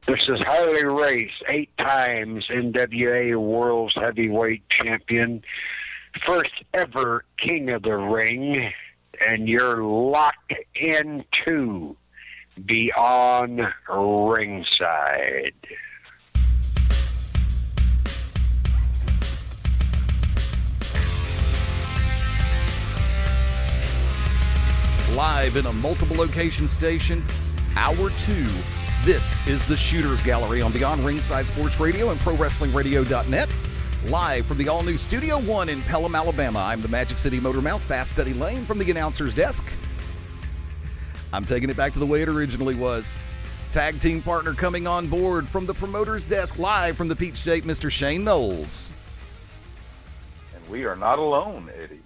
This is Harley Race, 8 times NWA World's Heavyweight Champion, first ever King of the Ring, and you're locked into Beyond Ringside. Live in a multiple location station, Hour 2. This is the Shooters Gallery on Beyond Ringside Sports Radio and ProWrestlingRadio.net. Live from the all-new Studio One in Pelham, Alabama. I'm the Magic City Motor Mouth, Fast Steady Layne from the announcer's desk. I'm taking it back to the way it originally was. Tag team partner coming on board from the promoter's desk, live from the Peach State, Mr. Shane Noles. And we are not alone, Eddie.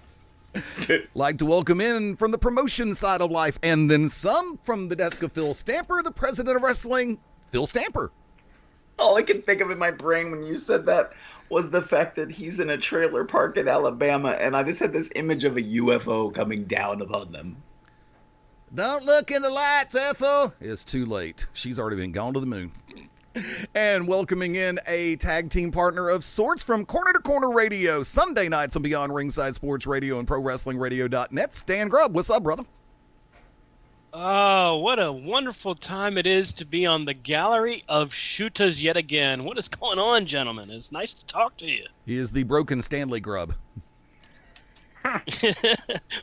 Like to welcome in from the promotion side of life, and then some, from the desk of Phil Stamper, the president of wrestling, Phil Stamper. All I can think of in my brain when you said that was the fact that he's in a trailer park in Alabama, and I just had this image of a UFO coming down upon them. Don't look in the lights, Ethel. It's too late. She's already been gone to the moon. And welcoming in a tag team partner of sorts from Corner to Corner Radio, Sunday nights on Beyond Ringside Sports Radio and ProWrestlingRadio.net, Stan Grubb. What's up, brother? Oh, what a wonderful time it is to be on the Gallery of Shooters yet again. What is going on, gentlemen? It's nice to talk to you. He is the broken Stanley Grubb.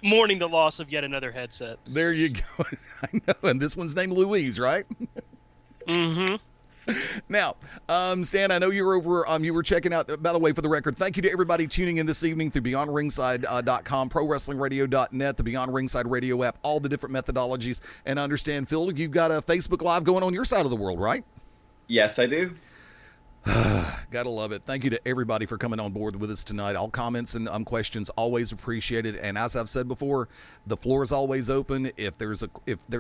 Mourning the loss of yet another headset. There you go. I know, and this one's named Louise, right? Mm-hmm. Now, Stan, I know you were over, you were checking out, by the way, for the record, thank you to everybody tuning in this evening through BeyondRingside.com, ProWrestlingRadio.net, the Beyond Ringside Radio app, all the different methodologies. And I understand, Phil, you've got a Facebook Live going on your side of the world, right? Yes, I do. Gotta love it. Thank you to everybody for coming on board with us tonight. All comments and questions always appreciated. And as I've said before, the floor is always open. If there's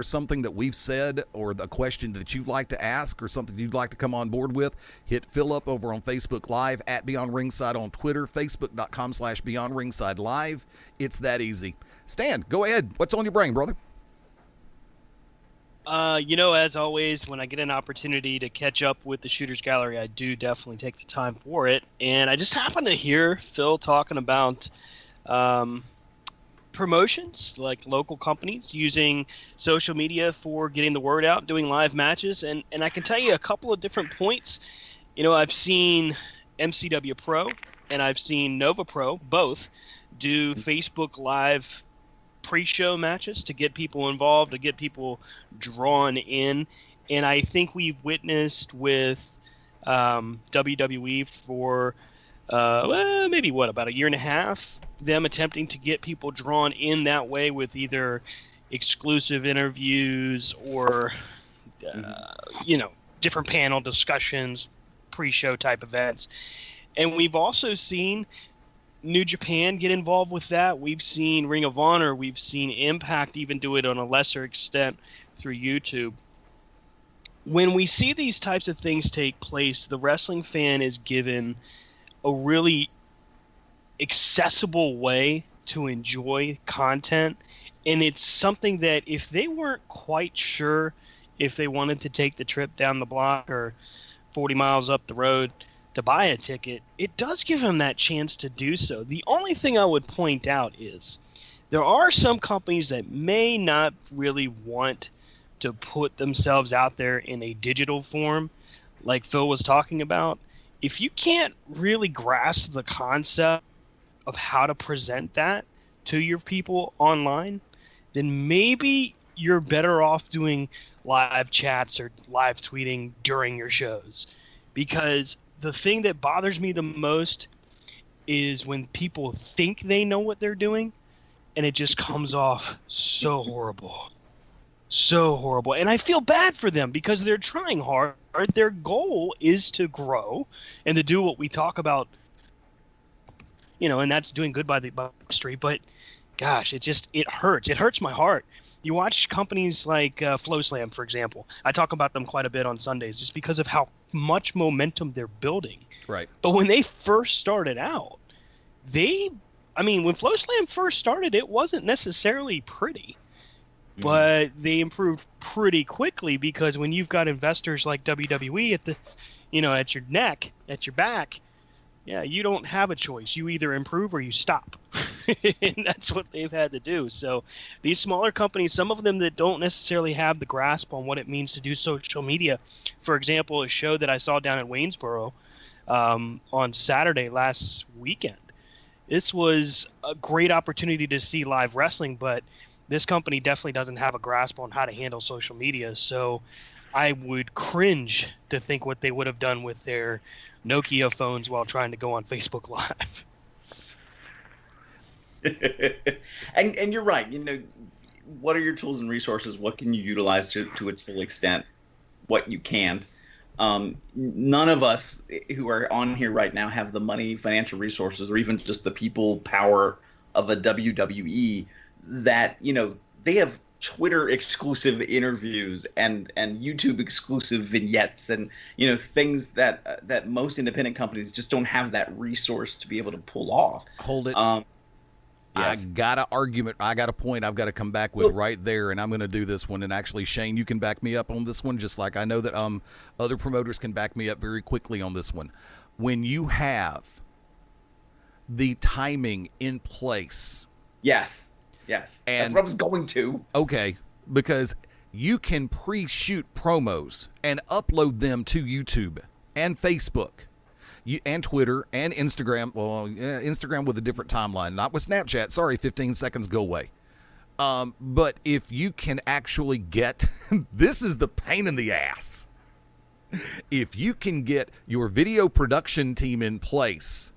something that we've said or a question that you'd like to ask or something you'd like to come on board with, hit Phil up over on Facebook Live, at Beyond Ringside on Twitter, Facebook.com/Beyond Ringside Live. It's that easy. Stan, go ahead. What's on your brain, brother? As always, when I get an opportunity to catch up with the Shooters Gallery, I do definitely take the time for it. And I just happened to hear Phil talking about promotions, like local companies using social media for getting the word out, doing live matches. And I can tell you a couple of different points. I've seen MCW Pro and I've seen Nova Pro, both, do Facebook Live pre-show matches to get people involved, to get people drawn in. And I think we've witnessed with WWE for maybe about a year and a half, them attempting to get people drawn in that way with either exclusive interviews or different panel discussions, pre-show type events. And we've also seen New Japan get involved with that. We've seen Ring of Honor. We've seen Impact even do it on a lesser extent through YouTube. When we see these types of things take place, the wrestling fan is given a really accessible way to enjoy content. And it's something that if they weren't quite sure if they wanted to take the trip down the block or 40 miles up the road to buy a ticket, it does give them that chance to do so. The only thing I would point out is there are some companies that may not really want to put themselves out there in a digital form, like Phil was talking about. If you can't really grasp the concept of how to present that to your people online, then maybe you're better off doing live chats or live tweeting during your shows. Because the thing that bothers me the most is when people think they know what they're doing and it just comes off so horrible. So horrible. And I feel bad for them because they're trying hard. Their goal is to grow and to do what we talk about, and that's doing good by the industry. But gosh, it hurts. It hurts my heart. You watch companies like FlowSlam, for example. I talk about them quite a bit on Sundays just because of how much momentum they're building. Right. But when they first started out, when FlowSlam first started, it wasn't necessarily pretty. But they improved pretty quickly because when you've got investors like WWE at the, at your neck, at your back, yeah, you don't have a choice. You either improve or you stop. And that's what they've had to do. So these smaller companies, some of them that don't necessarily have the grasp on what it means to do social media. For example, a show that I saw down at Waynesboro on Saturday last weekend. This was a great opportunity to see live wrestling, but this company definitely doesn't have a grasp on how to handle social media. So I would cringe to think what they would have done with their Nokia phones while trying to go on Facebook Live. and you're right. What are your tools and resources? What can you utilize to its full extent? What you can't. None of us who are on here right now have the money, financial resources, or even just the people power of a WWE that, they have Twitter exclusive interviews and YouTube exclusive vignettes and, things that most independent companies just don't have that resource to be able to pull off. Hold it. Yes. I got an argument. I got a point I've got to come back with right there, and I'm going to do this one. And actually, Shane, you can back me up on this one, just like I know that other promoters can back me up very quickly on this one. When you have the timing in place. Yes. And that's what I was going to. Okay, because you can pre-shoot promos and upload them to YouTube and Facebook. And Twitter and Instagram. Well, yeah, Instagram with a different timeline. Not with Snapchat. Sorry, 15 seconds, go away. But if you can actually get, this is the pain in the ass. If you can get your video production team in place,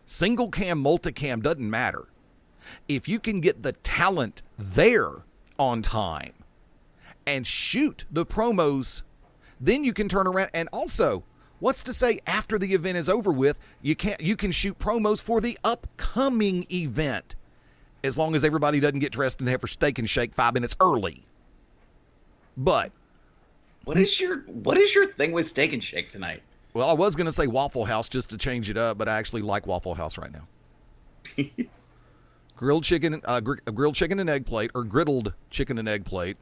single cam, multicam, doesn't matter. If you can get the talent there on time and shoot the promos, then you can turn around. And also, what's to say after the event is over with, you can shoot promos for the upcoming event, as long as everybody doesn't get dressed and have for Steak and Shake 5 minutes early. But what is your thing with Steak and Shake tonight? Well, I was going to say Waffle House just to change it up, but I actually like Waffle House right now. Grilled chicken and egg plate, or griddled chicken and egg plate,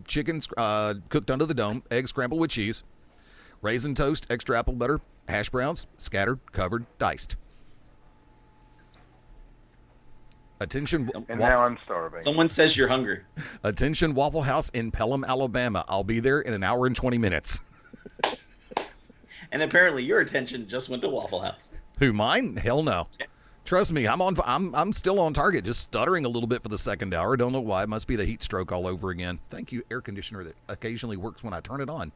chicken cooked under the dome, egg scrambled with cheese. Raisin toast, extra apple butter, hash browns, scattered, covered, diced. Attention. And now I'm starving. Someone says you're hungry. Attention, Waffle House in Pelham, Alabama. I'll be there in an hour and 20 minutes. And apparently your attention just went to Waffle House. Who, mine? Hell no. Trust me, I'm still on target, just stuttering a little bit for the second hour. Don't know why. It must be the heat stroke all over again. Thank you, air conditioner that occasionally works when I turn it on.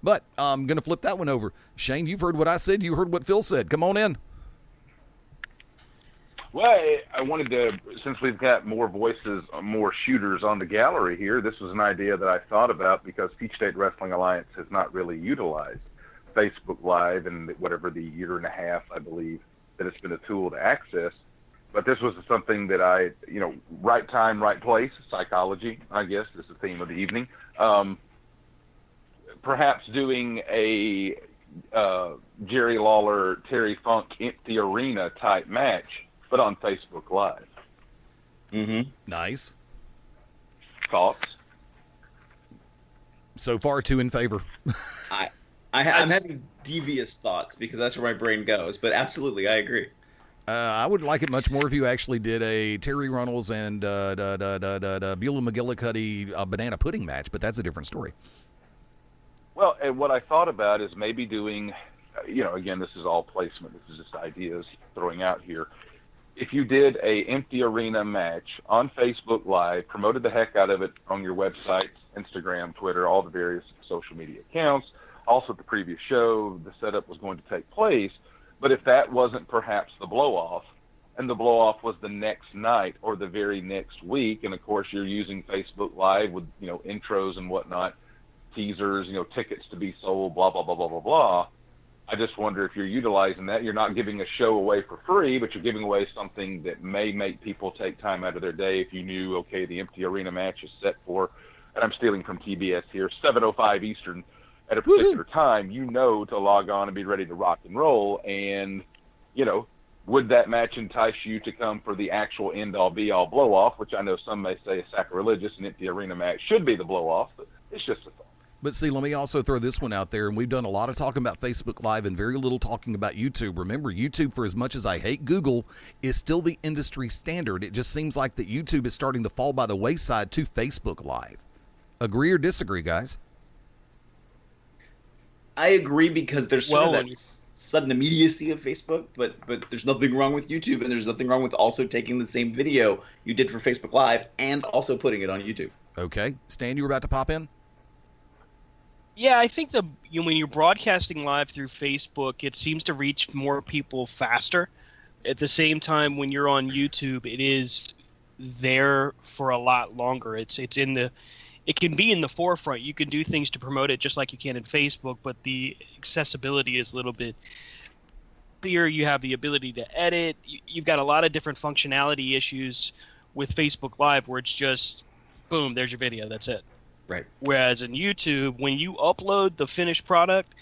But I'm going to flip that one over. Shane, you've heard what I said. You heard what Phil said. Come on in. Well, I wanted to, since we've got more voices, more shooters on the gallery here, this was an idea that I thought about because Peach State Wrestling Alliance has not really utilized Facebook Live in whatever the year and a half, I believe, that it's been a tool to access. But this was something that I, right time, right place, psychology, I guess, is the theme of the evening. Perhaps doing a Jerry Lawler, Terry Funk empty arena type match, but on Facebook Live. Mm-hmm. Nice. Thoughts? So far, 2 in favor. I'm having devious thoughts because that's where my brain goes, but absolutely, I agree. I would like it much more if you actually did a Terry Runnels and Beulah McGillicuddy banana pudding match, but that's a different story. Well, and what I thought about is maybe doing, again, this is all placement. This is just ideas throwing out here. If you did a empty arena match on Facebook Live, promoted the heck out of it on your website, Instagram, Twitter, all the various social media accounts, also at the previous show, the setup was going to take place. But if that wasn't perhaps the blow-off, and the blow-off was the next night or the very next week, and of course you're using Facebook Live with, intros and whatnot, teasers, tickets to be sold, blah, blah, blah, blah, blah, blah. I just wonder if you're utilizing that. You're not giving a show away for free, but you're giving away something that may make people take time out of their day. If you knew, okay, the empty arena match is set for, and I'm stealing from TBS here, 7:05 Eastern at a particular time, to log on and be ready to rock and roll. And, would that match entice you to come for the actual end-all, be-all blow-off, which I know some may say is sacrilegious, and empty arena match should be the blow-off, but it's just a thought. But see, let me also throw this one out there, and we've done a lot of talking about Facebook Live and very little talking about YouTube. Remember, YouTube, for as much as I hate Google, is still the industry standard. It just seems like that YouTube is starting to fall by the wayside to Facebook Live. Agree or disagree, guys? I agree, because there's sort of that sudden immediacy of Facebook, but there's nothing wrong with YouTube, and there's nothing wrong with also taking the same video you did for Facebook Live and also putting it on YouTube. Okay. Stan, you were about to pop in? Yeah, I think when you're broadcasting live through Facebook, it seems to reach more people faster. At the same time, when you're on YouTube, it is there for a lot longer. It can be in the forefront. You can do things to promote it just like you can in Facebook, but the accessibility is a little bit clearer. You have the ability to edit. You've got a lot of different functionality issues with Facebook Live where it's just, boom, there's your video. That's it. Right. Whereas in YouTube, when you upload the finished product,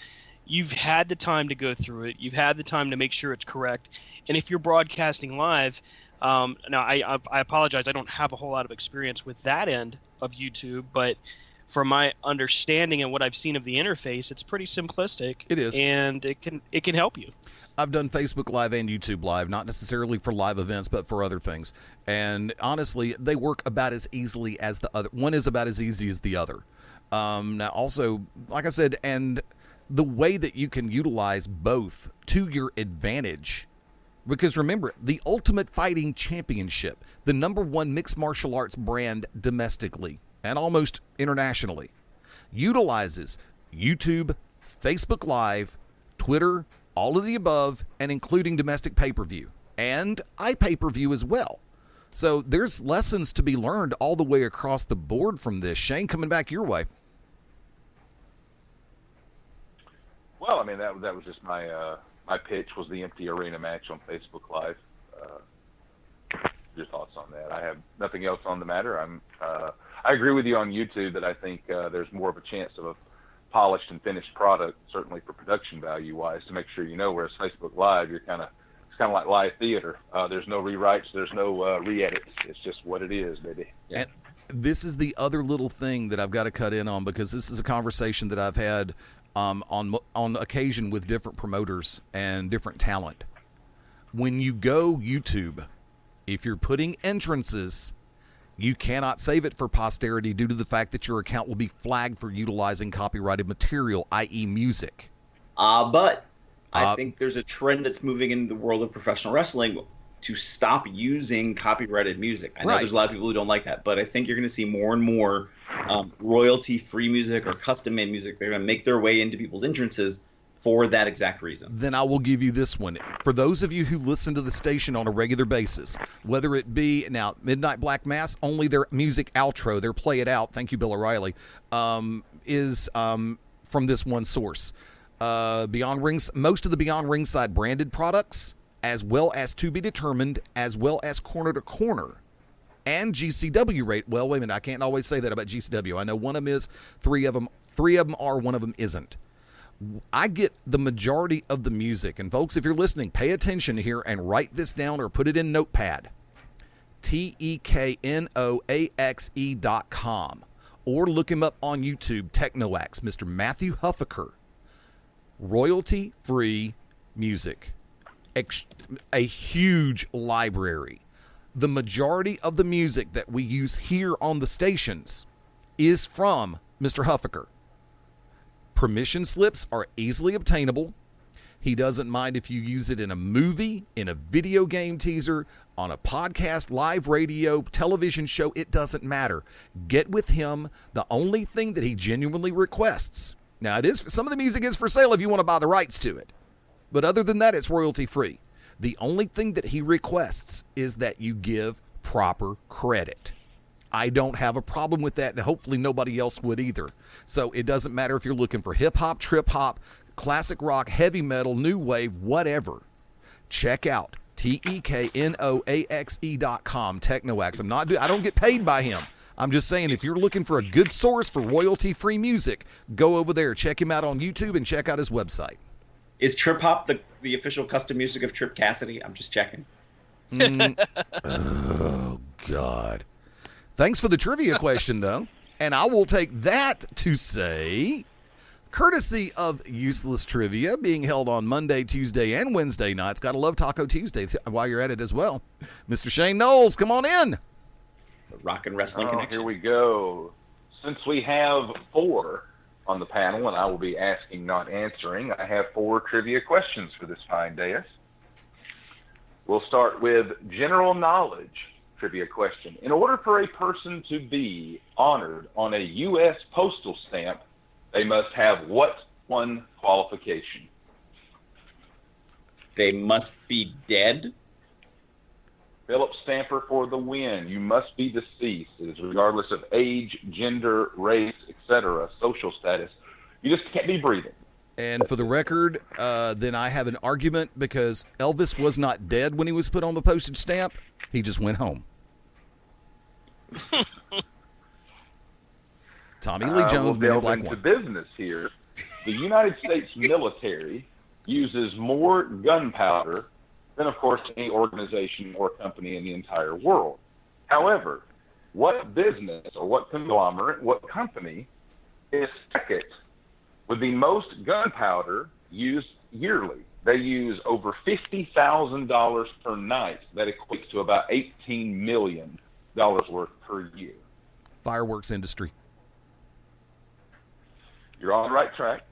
you've had the time to go through it. You've had the time to make sure it's correct. And if you're broadcasting live, now I apologize, I don't have a whole lot of experience with that end of YouTube, but from my understanding and what I've seen of the interface, it's pretty simplistic. It is. And it can help you. I've done Facebook Live and YouTube Live, not necessarily for live events, but for other things. And honestly, they work about as easily as the other. One is about as easy as the other. Now, also, like I said, and the way that you can utilize both to your advantage. Because remember, the Ultimate Fighting Championship, the #1 mixed martial arts brand domestically and almost internationally, utilizes YouTube, Facebook Live, Twitter, all of the above, and including domestic pay-per-view and iPay-per-view as well. So there's lessons to be learned all the way across the board from this. Shane, coming back your way. Well, I mean, that was just my pitch was the empty arena match on Facebook Live. Your thoughts on that? I have nothing else on the matter. I agree with you on YouTube that I think there's more of a chance of a polished and finished product, certainly for production value wise, to make sure you know. Whereas Facebook Live, it's kind of like live theater. There's no rewrites, there's no re-edits. It's just what it is, baby. Yeah. And this is the other little thing that I've got to cut in on, because this is a conversation that I've had on occasion with different promoters and different talent. When you go YouTube, if you're putting entrances, you cannot save it for posterity due to the fact that your account will be flagged for utilizing copyrighted material, i.e. music. But I think there's a trend that's moving in the world of professional wrestling to stop using copyrighted music. I know there's a lot of people who don't like that, but I think you're going to see more and more royalty-free music or custom-made music. They're going to make their way into people's entrances for that exact reason. Then I will give you this one. For those of you who listen to the station on a regular basis, whether it be now Midnight Black Mass, only their music outro, their Play It Out, thank you, Bill O'Reilly, is from this one source. Beyond Rings, most of the Beyond Ringside branded products, as well as To Be Determined, as well as Corner to Corner, and GCW rate. Well, wait a minute, I can't always say that about GCW. I know one of them is, three of them are, one of them isn't. I get the majority of the music. And folks, if you're listening, pay attention here and write this down or put it in Notepad. TEKNOAXE.com. Or look him up on YouTube, Technoax, Mr. Matthew Huffaker. Royalty-free music. A huge library. The majority of the music that we use here on the stations is from Mr. Huffaker. Permission slips are easily obtainable. He doesn't mind if you use it in a movie, in a video game teaser, on a podcast, live radio, television show. It doesn't matter. Get with him. The only thing that he genuinely requests. Now, some of the music is for sale if you want to buy the rights to it. But other than that, it's royalty free. The only thing that he requests is that you give proper credit. I don't have a problem with that, and hopefully nobody else would either. So it doesn't matter if you're looking for hip-hop, trip-hop, classic rock, heavy metal, new wave, whatever. Check out TEKNOAXE.com, Technoax. I don't get paid by him. I'm just saying, if you're looking for a good source for royalty-free music, go over there. Check him out on YouTube and check out his website. Is trip hop the official custom music of Trip Cassidy? I'm just checking. Oh, God. Thanks for the trivia question, though. And I will take that to say, courtesy of Useless Trivia being held on Monday, Tuesday, and Wednesday nights. Gotta love Taco Tuesday while you're at it as well. Mr. Shane Noles, come on in. The Rock and Wrestling Connection. Here we go. Since we have 4 on the panel, and I will be asking, not answering, I have 4 trivia questions for this fine dais. We'll start with general knowledge trivia question. In order for a person to be honored on a U.S. postal stamp, they must have what one qualification? They must be dead. Philip Stamper for the win. You must be deceased. It is regardless of age, gender, race, etc., social status. You just can't be breathing. And for the record, then I have an argument because Elvis was not dead when he was put on the postage stamp. He just went home. Tommy Lee Jones, Men in Black into One. business here. The United States military uses more gunpowder than, of course, any organization or company in the entire world. However, what business or what conglomerate, what company is second with the most gunpowder used yearly? They use over $50,000 per night. That equates to about $18 million worth per year. Fireworks industry. You're on the right track.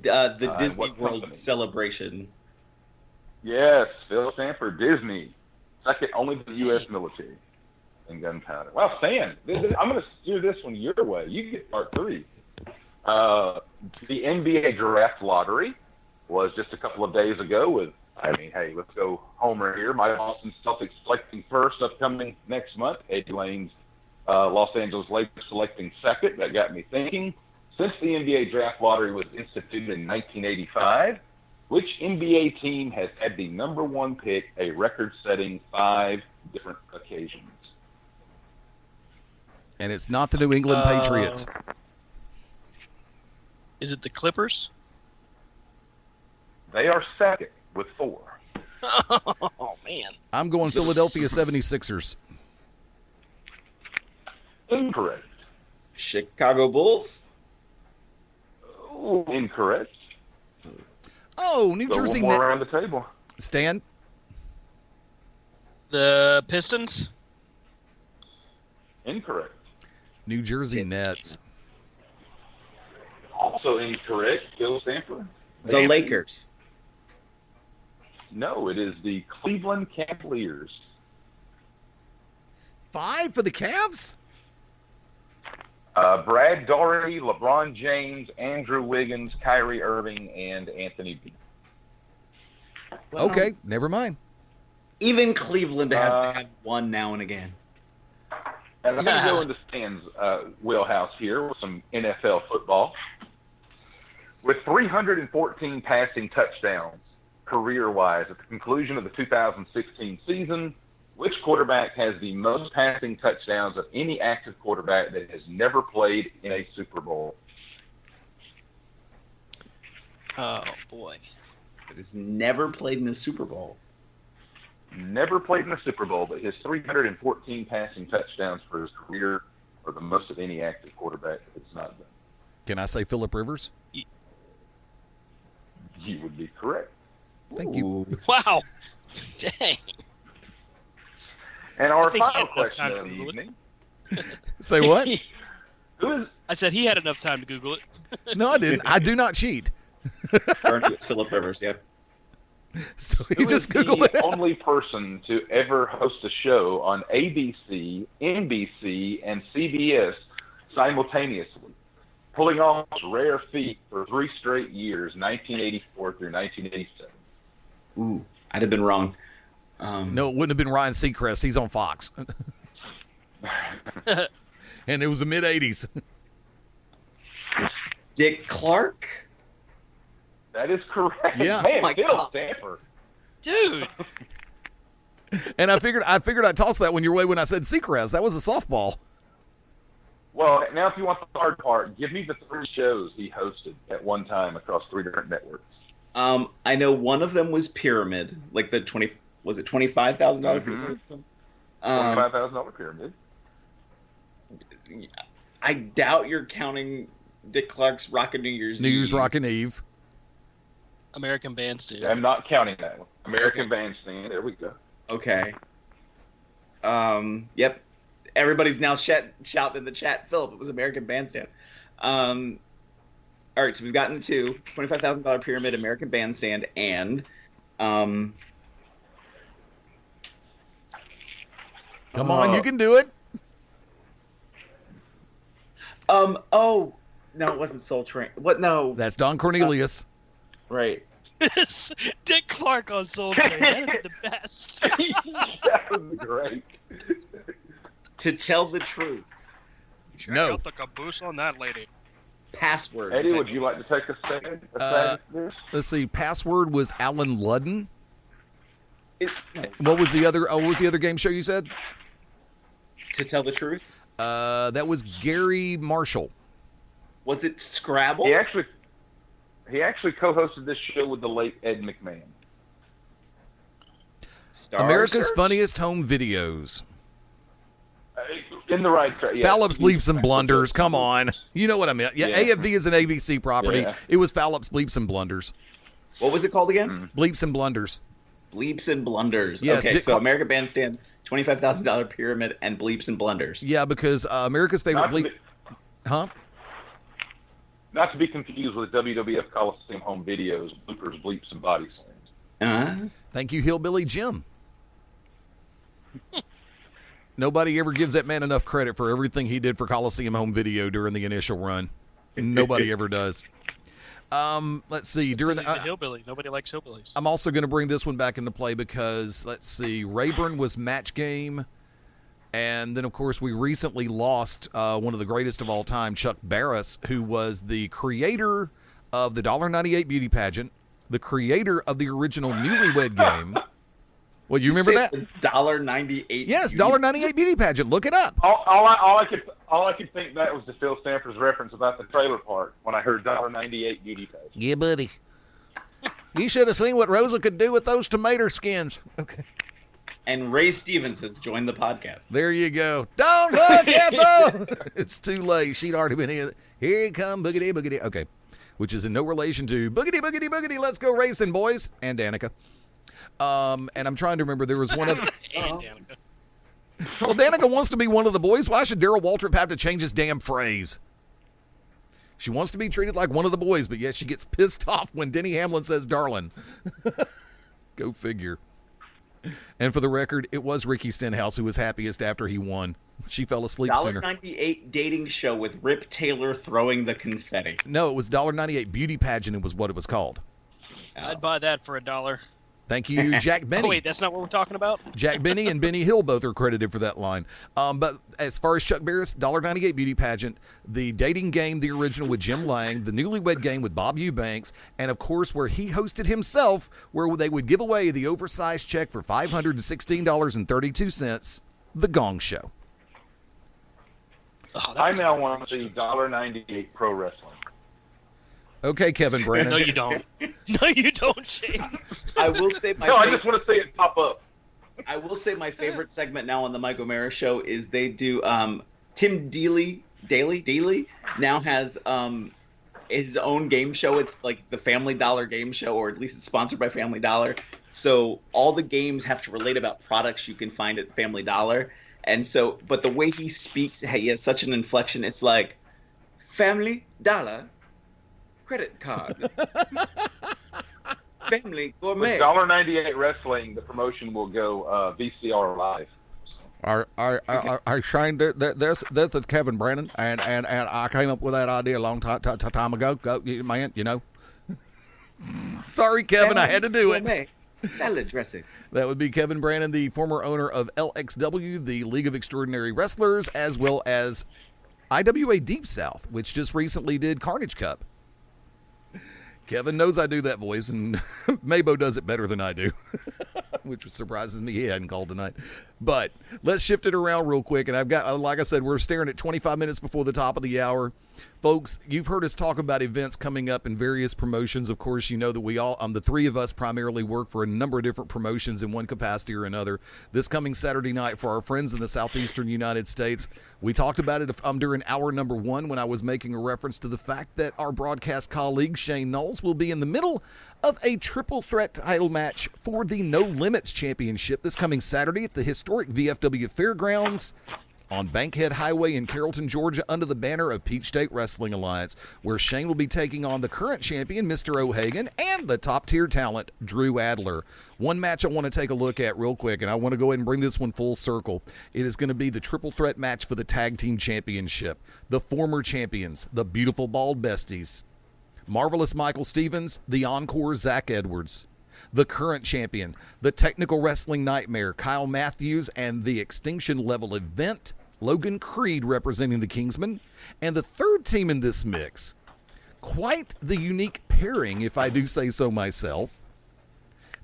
The Disney what World company? Celebration. Yes, Phil Stanford, Disney. Second only to the U.S. military in gunpowder. Well, Stan, I'm going to steer this one your way. You get part 3. The NBA draft lottery was just a couple of days ago with, hey, let's go homer here. My Boston Celtics selecting first upcoming next month. Eddie Layne's Los Angeles Lakers selecting second. That got me thinking. Since the NBA draft lottery was instituted in 1985, which NBA team has had the number 1 pick a record-setting 5 different occasions? And it's not the New England Patriots. Is it the Clippers? They are second with 4. Oh, man. I'm going Philadelphia 76ers. Incorrect. Chicago Bulls. Ooh, incorrect. Oh, New So Jersey one more Nets. around the table. Stan? The Pistons? Incorrect. New Jersey Nets. Also incorrect. Phil Stanford. The Lakers. No, it is the Cleveland Cavaliers. 5 for the Cavs? Brad Daugherty, LeBron James, Andrew Wiggins, Kyrie Irving, and Anthony B. Well, Okay, never mind. Even Cleveland has to have one now and again. And I'm going to go into Stan's wheelhouse here with some NFL football. With 314 passing touchdowns career-wise at the conclusion of the 2016 season, which quarterback has the most passing touchdowns of any active quarterback that has never played in a Super Bowl? Oh, boy. It has never played in a Super Bowl. Never played in a Super Bowl, but his 314 passing touchdowns for his career are the most of any active quarterback that's not done. Can I say Phillip Rivers? You would be correct. Thank you. Ooh. Wow. Dang. And our I think he final had enough question time of to the Google it. evening. Say what? Who is I said he had enough time to Google it. No, I didn't. I do not cheat. Bernie, it's Phillip Rivers, yeah. So he Who is just Googled the it. only person to ever host a show on ABC, NBC, and CBS simultaneously, pulling off this rare feat for 3 straight years, 1984 through 1987? Ooh, I'd have been wrong. No, it wouldn't have been Ryan Seacrest. He's on Fox. And it was the mid-'80s. Dick Clark? That is correct. Yeah. Man, Oh my Phil God. Stanford. Dude. And I figured I'd toss that one your way when I said Seacrest. That was a softball. Well, now if you want the hard part, give me the 3 shows he hosted at one time across 3 different networks. I know one of them was Pyramid, like the was it $25,000 pyramid? $25,000 pyramid. I doubt you're counting Dick Clark's Rockin' New Year's Eve. Rockin' Eve. American Bandstand. I'm not counting that one. American Bandstand. There we go. Okay. Yep. Everybody's now shouting in the chat, Philip, it was American Bandstand. All right, so we've gotten the two: $25,000 pyramid, American Bandstand, and come on, you can do it. Oh no, it wasn't Soul Train. What? No, That's Don Cornelius. right. Dick Clark on Soul Train. That is the best. That would be great. To tell the truth, No. Got the caboose on that lady. password. Eddie, would you like to take a stand? A this? Let's see. Password was Alan Ludden. What was the other? Oh, what was the other game show you said? To tell the truth, That was Gary Marshall. was it Scrabble? He actually co-hosted this show with the late Ed McMahon. Star America's Search? Funniest Home Videos. In the right track. Yeah. Fallops, Bleeps, and Blunders. Come on. You know what I meant. Yeah, Yeah. AFV is an ABC property. Yeah. It was Fallops, Bleeps, and Blunders. What was it called again? Bleeps and Blunders. Bleeps and Blunders. Yes, okay, Dick so Clark- American Bandstand, $25,000 pyramid, and Bleeps and Blunders. Yeah, because America's favorite bleep. Huh? Not to be confused with WWF Coliseum home videos, bloopers, bleeps, and body slams. Thank you, Hillbilly Jim. Nobody ever gives that man enough credit for everything he did for Coliseum home video during the initial run. Nobody ever does. Let's see. During He's a hillbilly. Nobody likes hillbillies. I'm also going to bring this one back into play because, let's see, Rayburn was Match Game. And then, of course, we recently lost one of the greatest of all time, Chuck Barris, who was the creator of the $1.98 beauty pageant, the creator of the original Newlywed Game. Well, you remember that? $1.98. Yes, $1.98 beauty pageant. Look it up. All I could think that was the Phil Stanford's reference about the trailer park when I heard $1.98 beauty pageant. Yeah, buddy. You should have seen what Rosa could do with those tomato skins. Okay. And Ray Stevens has joined the podcast. There you go. Don't look, Ethel! It's too late. She'd already been in. Here you come, boogity, boogity. Okay. Which is in no relation to boogity, boogity, boogity. Let's go racing, boys. And Danica. And I'm trying to remember. There was one other. And Danica. Well, Danica wants to be one of the boys. Why should Daryl Waltrip have to change his damn phrase? She wants to be treated like one of the boys, but yet she gets pissed off when Denny Hamlin says darling. Go figure. And for the record, it was Ricky Stenhouse who was happiest after he won. She fell asleep sooner. $1.98 dating show with Rip Taylor throwing the confetti. No, it was $1.98 beauty pageant. It was what it was called. I'd buy that for $1. Thank you, Jack Benny. Oh, wait, that's not what we're talking about? Jack Benny and Benny Hill both are credited for that line. But as far as Chuck Barris, $1.98 beauty pageant, the dating game, the original with Jim Lang, the Newlywed Game with Bob Eubanks, and of course where he hosted himself, where they would give away the oversized check for $516.32, The Gong Show. Oh, I now want to see $1.98 pro wrestling. Okay, Kevin Brannon. No, you don't. No, you don't, Shane. I will say my No, I just want to see it pop up. I will say my favorite segment now on the Mike O'Mara show is they do Tim Daly now has his own game show. It's like the Family Dollar game show, or at least it's sponsored by Family Dollar. So all the games have to relate about products you can find at Family Dollar. And so, but the way he speaks, he has such an inflection. It's like Family Dollar credit card. Family Gourmet. With $1.98 wrestling, the promotion will go VCR live. I Shane, this is Kevin Brannon, and I came up with that idea a long time ago. Man, you know. Sorry, Kevin, I had to do it. Salad dressing. That would be Kevin Brannon, the former owner of LXW, the League of Extraordinary Wrestlers, as well as IWA Deep South, which just recently did Carnage Cup. Kevin knows I do that voice, and Mabo does it better than I do, which surprises me he hadn't called tonight. But let's shift it around real quick. And I've got, like I said, we're staring at 25 minutes before the top of the hour. Folks, you've heard us talk about events coming up in various promotions. Of course, you know that we all, the three of us primarily work for a number of different promotions in one capacity or another. This coming Saturday night for our friends in the southeastern United States, we talked about it during hour number 1 when I was making a reference to the fact that our broadcast colleague Shane Noles will be in the middle of a triple threat title match for the No Limits Championship this coming Saturday at the historic VFW Fairgrounds on Bankhead Highway in Carrollton, Georgia, under the banner of Peach State Wrestling Alliance, where Shane will be taking on the current champion, Mr. O'Hagan, and the top-tier talent, Drew Adler. One match I want to take a look at real quick, and I want to go ahead and bring this one full circle. It is going to be the triple threat match for the Tag Team Championship. The former champions, the Beautiful Bald Besties, Marvelous Michael Stevens, the Encore Zach Edwards. The current champion, the Technical Wrestling Nightmare, Kyle Matthews, and the Extinction Level Event, Logan Creed representing the Kingsmen. And the third team in this mix, quite the unique pairing, if I do say so myself,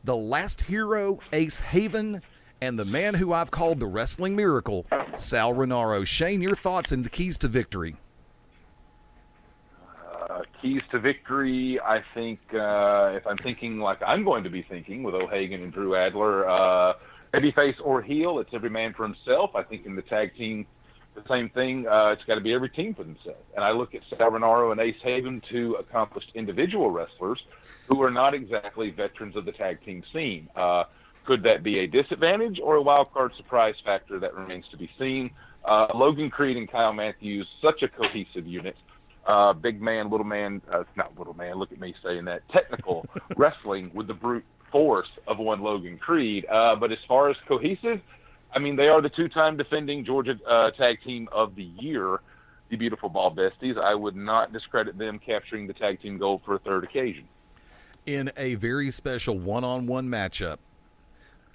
the Last Hero, Ace Haven, and the man who I've called the Wrestling Miracle, Sal Renaro. Shane, your thoughts and the keys to victory? Keys to victory, I think, if I'm thinking like I'm going to be thinking with O'Hagan and Drew Adler, babyface or heel, it's every man for himself. I think in the tag team, the same thing. It's got to be every team for themselves. And I look at Sal Renaro and Ace Haven, two accomplished individual wrestlers who are not exactly veterans of the tag team scene. Could that be a disadvantage or a wild card surprise factor? That remains to be seen. Logan Creed and Kyle Matthews, such a cohesive unit. Big man, little man, not little man, look at me saying that, technical wrestling with the brute force of one Logan Creed. But as far as cohesive, I mean, they are the two-time defending Georgia Tag Team of the Year, the Beautiful Ball Besties. I would not discredit them capturing the tag team gold for a third occasion. In a very special one-on-one matchup,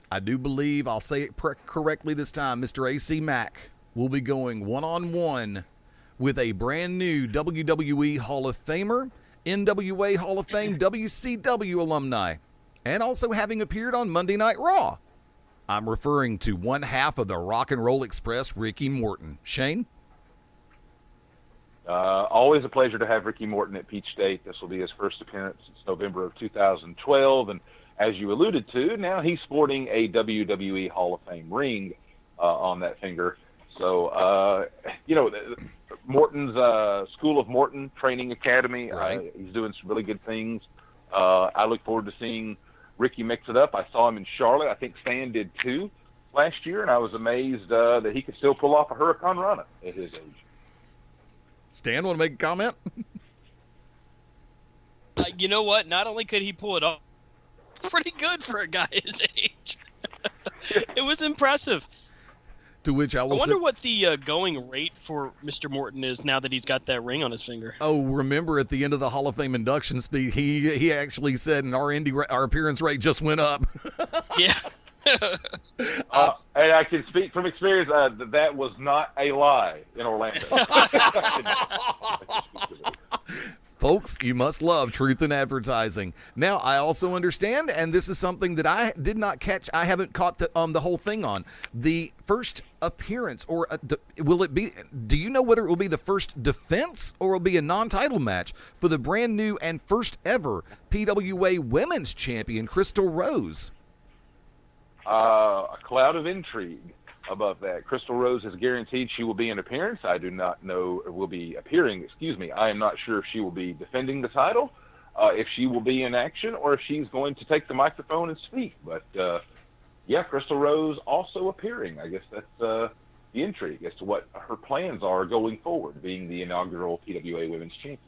I do believe, I'll say it correctly this time, Mr. AC Mack will be going one-on-one with a brand new WWE Hall of Famer, NWA Hall of Fame, WCW alumni, and also having appeared on Monday Night Raw. I'm referring to one half of the Rock and Roll Express, Ricky Morton. Shane? Always a pleasure to have Ricky Morton at Peach State. This will be his first appearance since November of 2012, and as you alluded to, now he's sporting a WWE Hall of Fame ring on that finger. So, Morton's School of Morton Training Academy, right. He's doing some really good things. I look forward to seeing Ricky mix it up. I saw him in Charlotte. I think Stan did too last year, and I was amazed that he could still pull off a Hurricane Rana at his age. Stan, want to make a comment? You know what? Not only could he pull it off, pretty good for a guy his age. It was impressive. To which I will wonder what the going rate for Mr. Morton is now that he's got that ring on his finger. Oh, remember at the end of the Hall of Fame induction speech, he actually said, and our appearance rate just went up. Yeah. And I can speak from experience, that was not a lie in Orlando. Folks, you must love truth in advertising. Now, I also understand, and this is something that I did not catch. I haven't caught the whole thing on. The first appearance, or will it be, do you know whether it will be the first defense or will be a non-title match for the brand new and first ever PWA Women's Champion, Crystal Rose? A cloud of intrigue above that. Crystal Rose has guaranteed she will be in appearance. I do not know, will be appearing, excuse me. I am not sure if she will be defending the title, if she will be in action, or if she's going to take the microphone and speak. But, yeah, Crystal Rose also appearing. I guess that's the intrigue as to what her plans are going forward, being the inaugural PWA Women's Champion.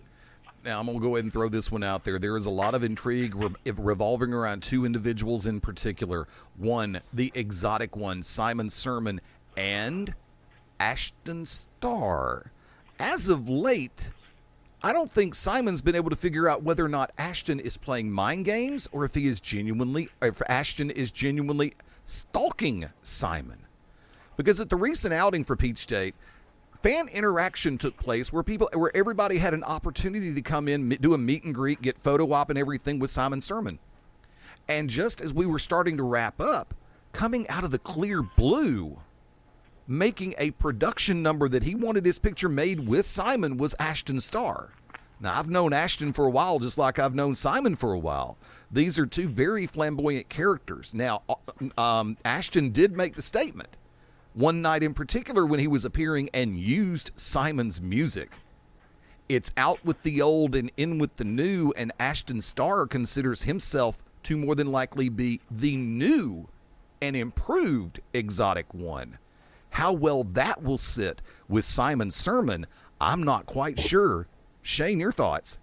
Now, I'm going to go ahead and throw this one out there. There is a lot of intrigue revolving around two individuals in particular. One, the exotic one, Simon Sermon, and Ashton Starr. As of late, I don't think Simon's been able to figure out whether or not Ashton is playing mind games or if Ashton is genuinely stalking Simon. Because at the recent outing for Peach State, fan interaction took place where everybody had an opportunity to come in, do a meet and greet, get photo op and everything with Simon Sermon. And just as we were starting to wrap up, coming out of the clear blue, making a production number that he wanted his picture made with Simon was Ashton Starr. Now, I've known Ashton for a while, just like I've known Simon for a while. These are two very flamboyant characters. Now, Ashton did make the statement one night in particular when he was appearing and used Simon's music. It's out with the old and in with the new, and Ashton Starr considers himself to more than likely be the new and improved Exotic One. How well that will sit with Simon's sermon, I'm not quite sure. Shane, your thoughts?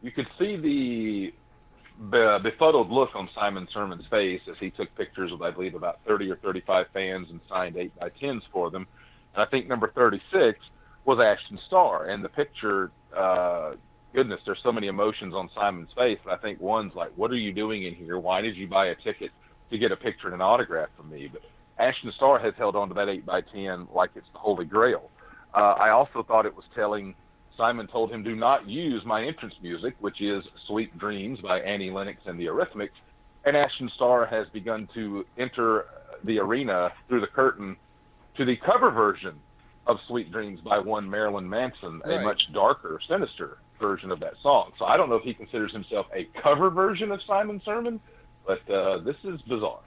You could see the befuddled look on Simon Sermon's face as he took pictures with, I believe, about 30 or 35 fans and signed 8x10s for them. And I think number 36 was Ashton Starr. And the picture, goodness, there's so many emotions on Simon's face. But I think one's like, what are you doing in here? Why did you buy a ticket to get a picture and an autograph from me? But Ashton Starr has held on to that 8x10 like it's the Holy Grail. I also thought it was telling. Simon told him, do not use my entrance music, which is Sweet Dreams by Annie Lennox and the Eurythmics. And Ashton Starr has begun to enter the arena through the curtain to the cover version of Sweet Dreams by one Marilyn Manson, right. A much darker, sinister version of that song. So I don't know if he considers himself a cover version of Simon's sermon, but this is bizarre.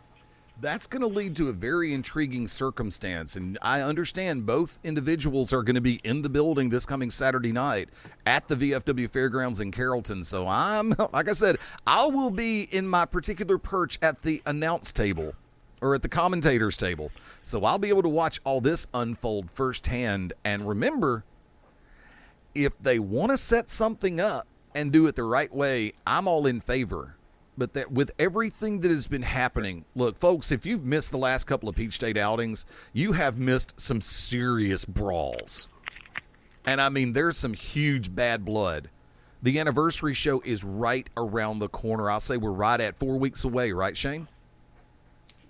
That's going to lead to a very intriguing circumstance, and I understand both individuals are going to be in the building this coming Saturday night at the VFW Fairgrounds in Carrollton. So like I said, I will be in my particular perch at the announce table or at the commentators table. So I'll be able to watch all this unfold firsthand. And remember, if they want to set something up and do it the right way, I'm all in favor. But that with everything that has been happening, look, folks, if you've missed the last couple of Peach State outings, you have missed some serious brawls. And I mean, there's some huge bad blood. The anniversary show is right around the corner. I'll say we're right at 4 weeks away, right, Shane?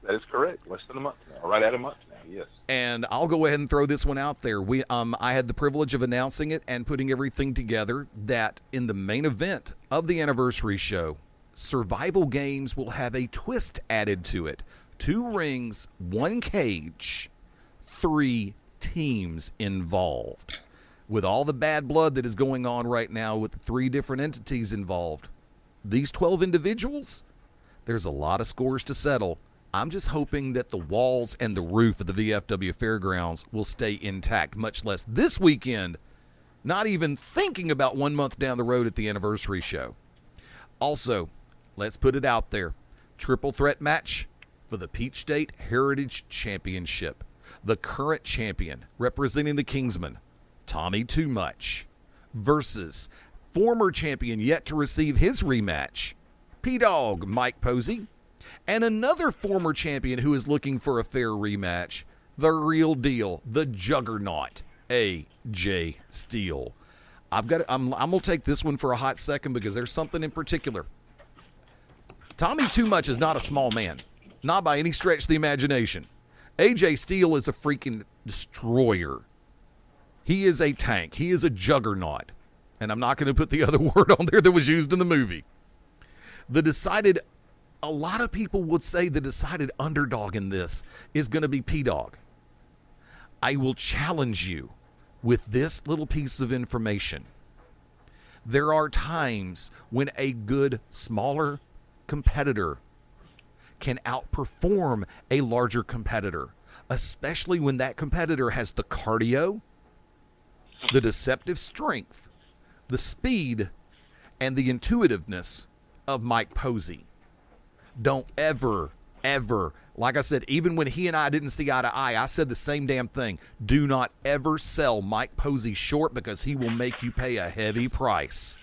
That is correct. Less than a month now. Right at a month now, yes. And I'll go ahead and throw this one out there. I had the privilege of announcing it and putting everything together that in the main event of the anniversary show, Survival Games will have a twist added to it. 2 rings, 1 cage, 3 teams involved. With all the bad blood that is going on right now with the 3 different entities involved, these 12 individuals, there's a lot of scores to settle. I'm just hoping that the walls and the roof of the VFW Fairgrounds will stay intact, much less this weekend, not even thinking about 1 month down the road at the anniversary show. Also, let's put it out there. Triple threat match for the Peach State Heritage Championship. The current champion representing the Kingsmen, Tommy Too Much, versus former champion yet to receive his rematch, P-Dog Mike Posey, and another former champion who is looking for a fair rematch, the real deal, the juggernaut, AJ Steele. I'm going to take this one for a hot second because there's something in particular. Tommy Too Much is not a small man, not by any stretch of the imagination. AJ Steele is a freaking destroyer. He is a tank. He is a juggernaut. And I'm not going to put the other word on there that was used in the movie. A lot of people would say the decided underdog in this is going to be P-Dog. I will challenge you with this little piece of information. There are times when a good, smaller competitor can outperform a larger competitor, especially when that competitor has the cardio, the deceptive strength, the speed, and the intuitiveness of Mike Posey. Don't ever, like I said, even when he and I didn't see eye to eye, I said the same damn thing. Do not ever sell Mike Posey short because he will make you pay a heavy price.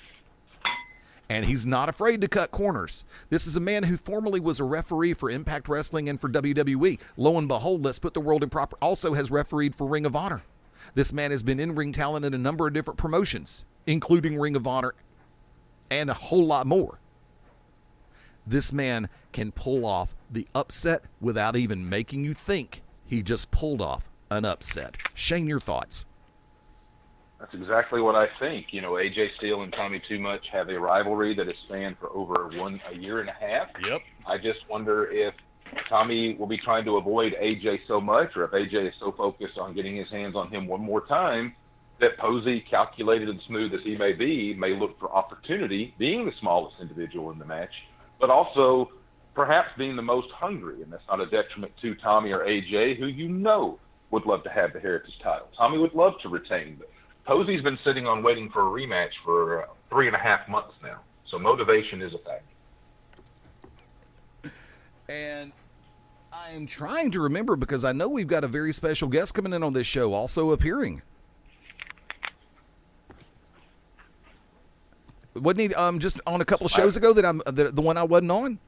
And he's not afraid to cut corners. This is a man who formerly was a referee for Impact Wrestling and for WWE. Lo and behold, let's put the world in proper. Also has refereed for Ring of Honor. This man has been in-ring talent in a number of different promotions, including Ring of Honor and a whole lot more. This man can pull off the upset without even making you think he just pulled off an upset. Shane, your thoughts? That's exactly what I think. You know, AJ Steele and Tommy Too Much have a rivalry that has spanned for over a year and a half. Yep. I just wonder if Tommy will be trying to avoid AJ so much, or if AJ is so focused on getting his hands on him one more time, that Posey, calculated and smooth as he may be, may look for opportunity, being the smallest individual in the match, but also perhaps being the most hungry. And that's not a detriment to Tommy or AJ, who you know would love to have the Heritage title. Tommy would love to retain, but Posey's been sitting on waiting for a rematch for 3.5 months now. So motivation is a factor. And I'm trying to remember, because I know we've got a very special guest coming in on this show, also appearing. Wasn't he just on a couple of shows ago that the one I wasn't on?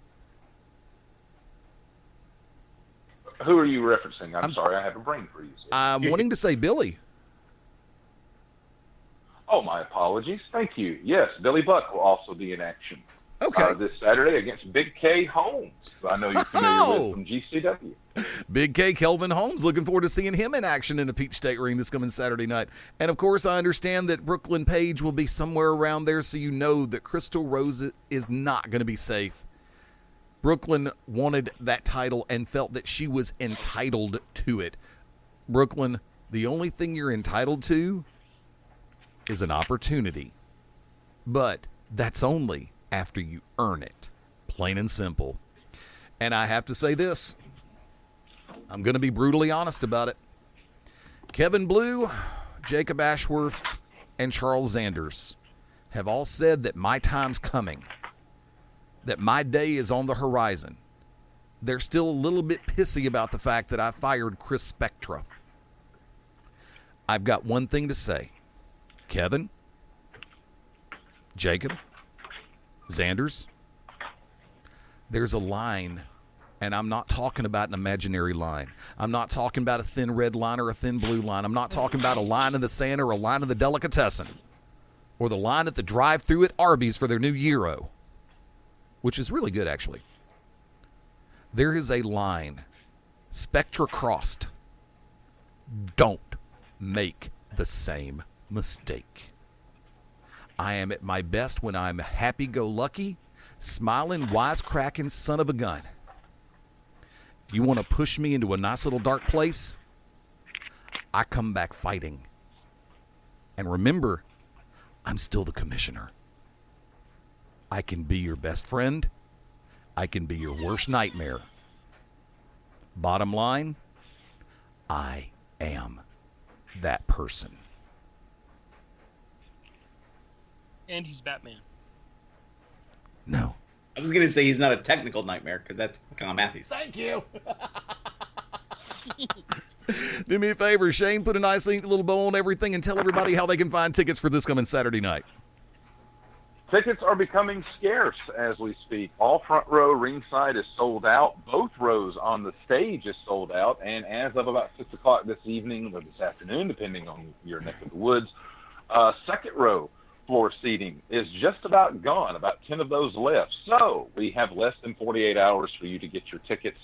Who are you referencing? I'm sorry, I have a brain freeze. I'm wanting to say Billy. Oh, my apologies. Thank you. Yes, Billy Buck will also be in action. Okay. This Saturday against Big K Holmes, who I know you're familiar with from GCW. Big K, Kelvin Holmes. Looking forward to seeing him in action in the Peach State Ring this coming Saturday night. And, of course, I understand that Brooklyn Page will be somewhere around there, so you know that Crystal Rose is not going to be safe. Brooklyn wanted that title and felt that she was entitled to it. Brooklyn, the only thing you're entitled to is an opportunity. But that's only after you earn it. Plain and simple. And I have to say this. I'm going to be brutally honest about it. Kevin Blue, Jacob Ashworth, and Charles Zanders have all said that my time's coming, that my day is on the horizon. They're still a little bit pissy about the fact that I fired Chris Spectra. I've got one thing to say. Kevin, Jacob, Zanders, there's a line, and I'm not talking about an imaginary line. I'm not talking about a thin red line or a thin blue line. I'm not talking about a line in the sand or a line in the delicatessen or the line at the drive-thru at Arby's for their new gyro, which is really good, actually. There is a line, Spectra crossed. Don't make the same mistake. I am at my best when I'm happy-go-lucky, smiling, wisecracking son of a gun. If you want to push me into a nice little dark place, I come back fighting. And remember, I'm still the commissioner. I can be your best friend. I can be your worst nightmare. Bottom line, I am that person. And he's Batman. No. I was going to say he's not a technical nightmare because that's Con Matthews. Thank you. Do me a favor, Shane, put a nice little bow on everything and tell everybody how they can find tickets for this coming Saturday night. Tickets are becoming scarce as we speak. All front row ringside is sold out. Both rows on the stage is sold out. And as of about 6 o'clock this evening or this afternoon, depending on your neck of the woods, second row floor seating is just about gone, about 10 of those left. So we have less than 48 hours for you to get your tickets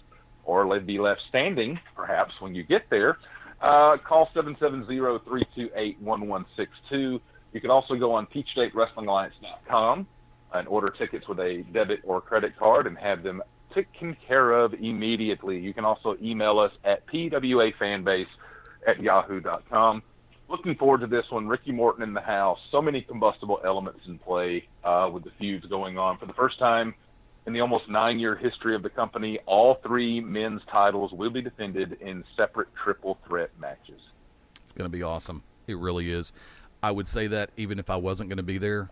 or be left standing, perhaps, when you get there. Call 770-328-1162. You can also go on PeachStateWrestlingAlliance.com and order tickets with a debit or credit card and have them taken care of immediately. You can also email us at pwafanbase@yahoo.com. Looking forward to this one. Ricky Morton in the house. So many combustible elements in play with the feuds going on. For the first time in the almost 9-year history of the company, all 3 men's titles will be defended in separate triple threat matches. It's going to be awesome. It really is. I would say that even if I wasn't going to be there,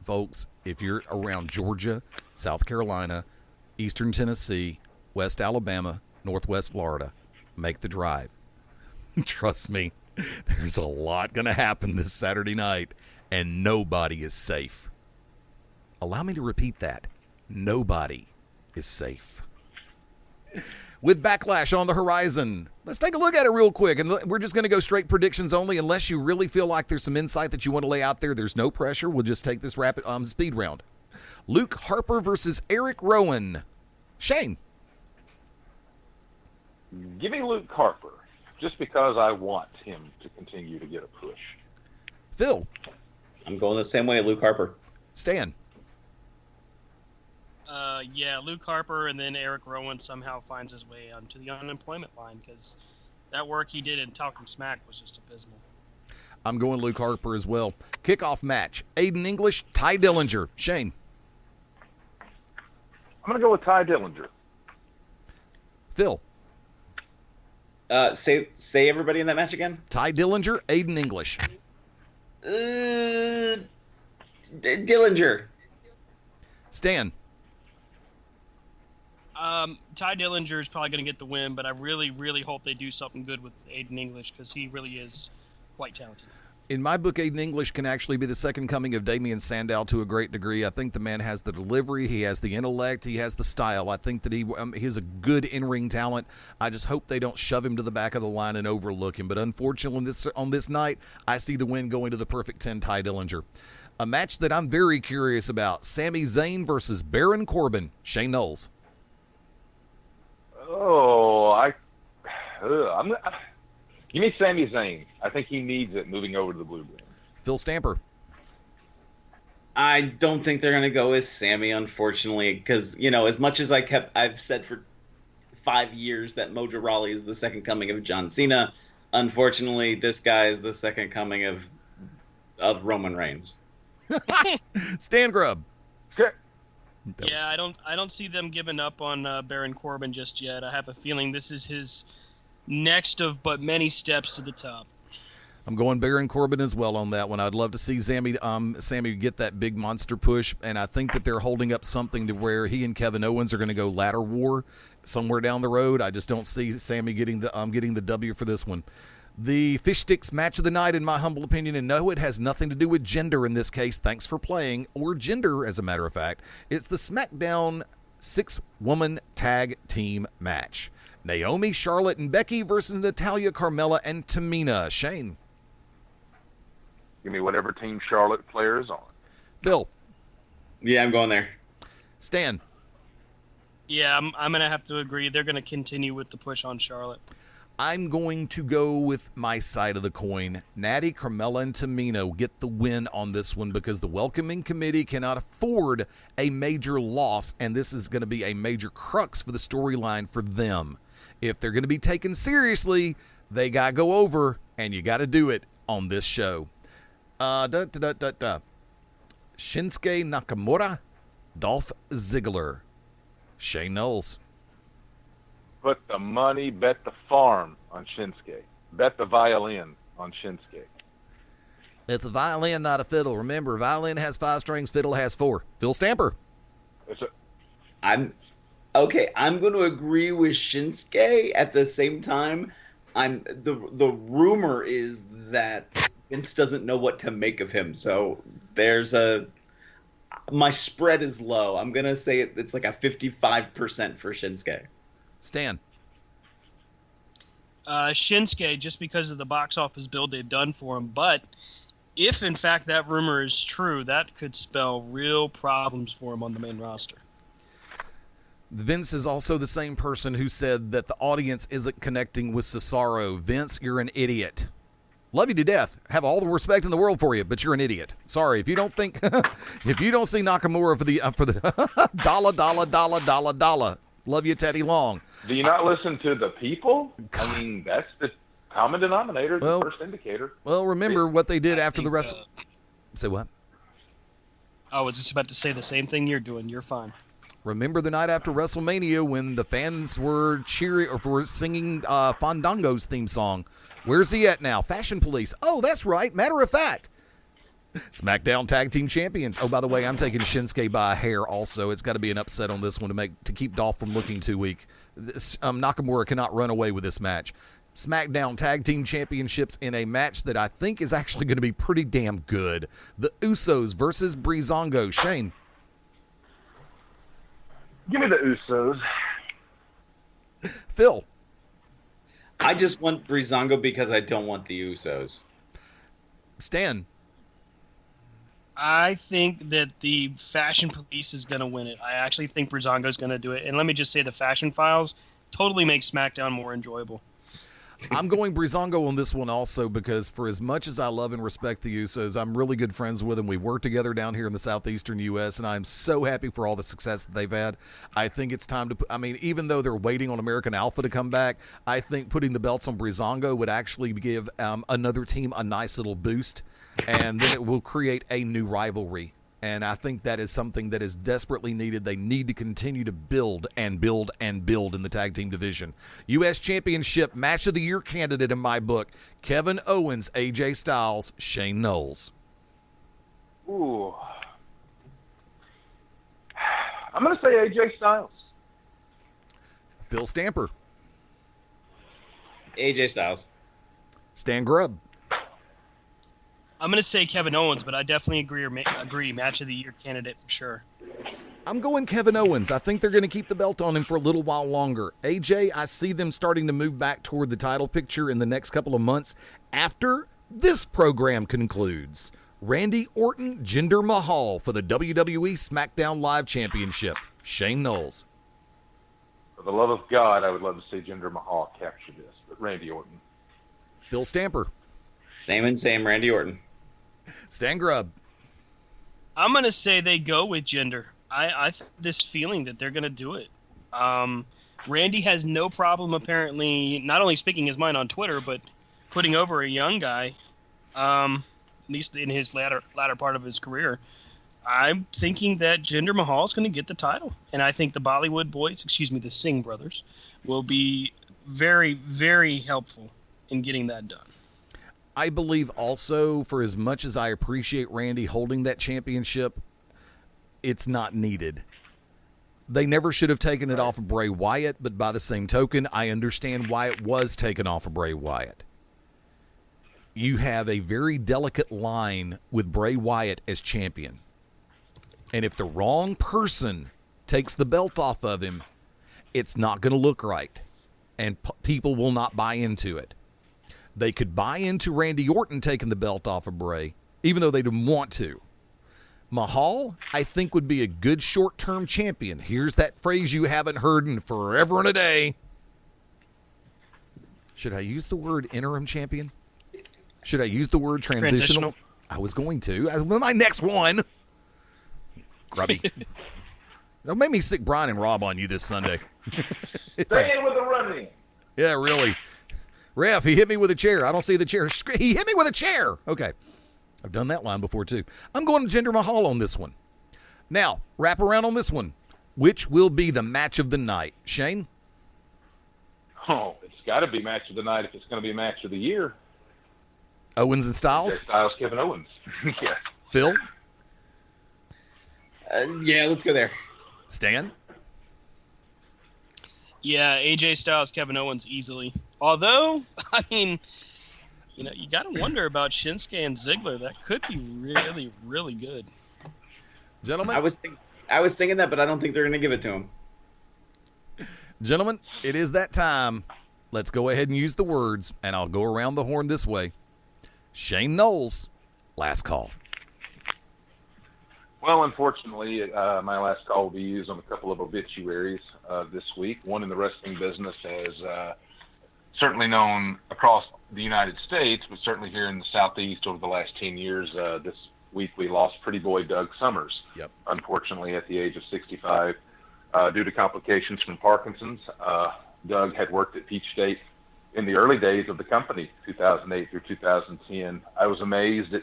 folks, if you're around Georgia, South Carolina, Eastern Tennessee, West Alabama, Northwest Florida, make the drive. Trust me, there's a lot going to happen this Saturday night, and nobody is safe. Allow me to repeat that. Nobody is safe. With Backlash on the horizon, let's take a look at it real quick. And we're just going to go straight predictions only. Unless you really feel like there's some insight that you want to lay out there, there's no pressure. We'll just take this rapid speed round. Luke Harper versus Eric Rowan. Shane. Give me Luke Harper, just because I want him to continue to get a push. Phil. I'm going the same way, Luke Harper. Stan. Yeah, Luke Harper, and then Eric Rowan somehow finds his way onto the unemployment line because that work he did in Talking Smack was just abysmal. I'm going Luke Harper as well. Kickoff match, Aiden English, Ty Dillinger. Shane. I'm going to go with Ty Dillinger. Phil. Say everybody in that match again. Ty Dillinger, Aiden English. Dillinger. Stan. Ty Dillinger is probably going to get the win, but I really, really hope they do something good with Aiden English because he really is quite talented. In my book, Aiden English can actually be the second coming of Damian Sandow to a great degree. I think the man has the delivery, he has the intellect, he has the style. I think that he's a good in-ring talent. I just hope they don't shove him to the back of the line and overlook him. But unfortunately, on this night, I see the win going to the Perfect 10, Ty Dillinger. A match that I'm very curious about, Sami Zayn versus Baron Corbin. Shane Noles. Oh, give me Sami Zayn. I think he needs it moving over to the Blue Brand. Phil Stamper. I don't think they're going to go with Sammy, unfortunately, because, as much as I've said for 5 years that Mojo Rawley is the second coming of John Cena, unfortunately, this guy is the second coming of Roman Reigns. Stan Grubb. Yeah, I don't see them giving up on Baron Corbin just yet. I have a feeling this is his next of but many steps to the top. I'm going Baron Corbin as well on that one. I'd love to see Sammy get that big monster push, and I think that they're holding up something to where he and Kevin Owens are going to go ladder war somewhere down the road. I just don't see Sammy getting the W for this one. The Fish Sticks match of the night, in my humble opinion, and no, it has nothing to do with gender in this case. Thanks for playing, or gender, as a matter of fact. It's the SmackDown 6-woman tag team match. Naomi, Charlotte, and Becky versus Natalya, Carmella, and Tamina. Shane. Give me whatever team Charlotte player is on. Phil. Yeah, I'm going there. Stan. Yeah, I'm going to have to agree. They're going to continue with the push on Charlotte. I'm going to go with my side of the coin. Natty, Carmella, and Tamina get the win on this one because the welcoming committee cannot afford a major loss, and this is going to be a major crux for the storyline for them. If they're going to be taken seriously, they got to go over, and you got to do it on this show. Shinsuke Nakamura, Dolph Ziggler. Shane Knowles. Put the money, bet the farm on Shinsuke. Bet the violin on Shinsuke. It's a violin, not a fiddle. Remember, violin has 5 strings, fiddle has 4. Phil Stamper. I'm going to agree with Shinsuke. At the same time, the rumor is that Vince doesn't know what to make of him. So my spread is low. I'm going to say it's like a 55% for Shinsuke. Stan. Shinsuke, just because of the box office build they've done for him. But if, in fact, that rumor is true, that could spell real problems for him on the main roster. Vince is also the same person who said that the audience isn't connecting with Cesaro. Vince, you're an idiot. Love you to death. Have all the respect in the world for you, but you're an idiot. Sorry, if you don't think, if you don't see Nakamura for the dollar. Love you, Teddy Long. Do you not listen to the people? I mean, that's the common denominator, the first indicator. Well, remember what they did after the wrestle. Say what? I was just about to say the same thing you're doing. You're fine. Remember the night after WrestleMania when the fans were cheering or were singing Fandango's theme song. Where's he at now? Fashion Police. Oh, that's right. Matter of fact. SmackDown Tag Team Champions. Oh, by the way, I'm taking Shinsuke by a hair also. It's got to be an upset on this one to keep Dolph from looking too weak. Nakamura cannot run away with this match. SmackDown Tag Team Championships in a match that I think is actually going to be pretty damn good. The Usos versus Breezango. Shane. Give me the Usos. Phil. I just want Breezango because I don't want the Usos. Stan. I think that the Fashion Police is going to win it. I actually think Breezango is going to do it. And let me just say the Fashion Files totally make SmackDown more enjoyable. I'm going Breezango on this one also because for as much as I love and respect the Usos, I'm really good friends with them. We've worked together down here in the southeastern U.S., and I'm so happy for all the success that they've had. I think it's time to put, even though they're waiting on American Alpha to come back, I think putting the belts on Breezango would actually give another team a nice little boost, and then it will create a new rivalry. And I think that is something that is desperately needed. They need to continue to build and build and build in the tag team division. U.S. Championship Match of the Year candidate in my book, Kevin Owens, AJ Styles, Shane Noles. Ooh. I'm going to say AJ Styles. Phil Stamper. AJ Styles. Stan Grubb. I'm going to say Kevin Owens, but I definitely agree. Match of the Year candidate for sure. I'm going Kevin Owens. I think they're going to keep the belt on him for a little while longer. AJ, I see them starting to move back toward the title picture in the next couple of months after this program concludes. Randy Orton, Jinder Mahal for the WWE SmackDown Live Championship. Shane Noles. For the love of God, I would love to see Jinder Mahal capture this, but Randy Orton. Phil Stamper. Same and same, Randy Orton. Stan Grubb. I'm going to say they go with Jinder. I have this feeling that they're going to do it. Randy has no problem, apparently, not only speaking his mind on Twitter, but putting over a young guy, at least in his latter part of his career. I'm thinking that Jinder Mahal is going to get the title. And I think the Bollywood boys, the Singh brothers, will be very, very helpful in getting that done. I believe also, for as much as I appreciate Randy holding that championship, it's not needed. They never should have taken it off of Bray Wyatt, but by the same token, I understand why it was taken off of Bray Wyatt. You have a very delicate line with Bray Wyatt as champion. And if the wrong person takes the belt off of him, it's not going to look right. And people will not buy into it. They could buy into Randy Orton taking the belt off of Bray, even though they didn't want to. Mahal, I think, would be a good short-term champion. Here's that phrase you haven't heard in forever and a day. Should I use the word interim champion? Should I use the word transitional? I was going to. My next one. Grubby. Don't make me sick Brian and Rob on you this Sunday. Stay in with the running. Yeah, really. Ref, he hit me with a chair. I don't see the chair. He hit me with a chair. Okay. I've done that line before, too. I'm going to Jinder Mahal on this one. Now, wrap around on this one. Which will be the match of the night? Shane? Oh, it's got to be match of the night if it's going to be match of the year. Owens and Styles? Styles, Kevin Owens. Yeah. Phil? Yeah, let's go there. Stan? Yeah, AJ Styles, Kevin Owens easily. Although, you got to wonder about Shinsuke and Ziggler. That could be really, really good. Gentlemen? I was thinking that, but I don't think they're going to give it to him. Gentlemen, it is that time. Let's go ahead and use the words, and I'll go around the horn this way. Shane Noles, last call. Well, unfortunately, my last call will be used on a couple of obituaries this week. One in the wrestling business as certainly known across the United States, but certainly here in the Southeast over the last 10 years. This week we lost pretty boy Doug Summers, unfortunately, at the age of 65 due to complications from Parkinson's. Doug had worked at Peach State in the early days of the company, 2008 through 2010. I was amazed at,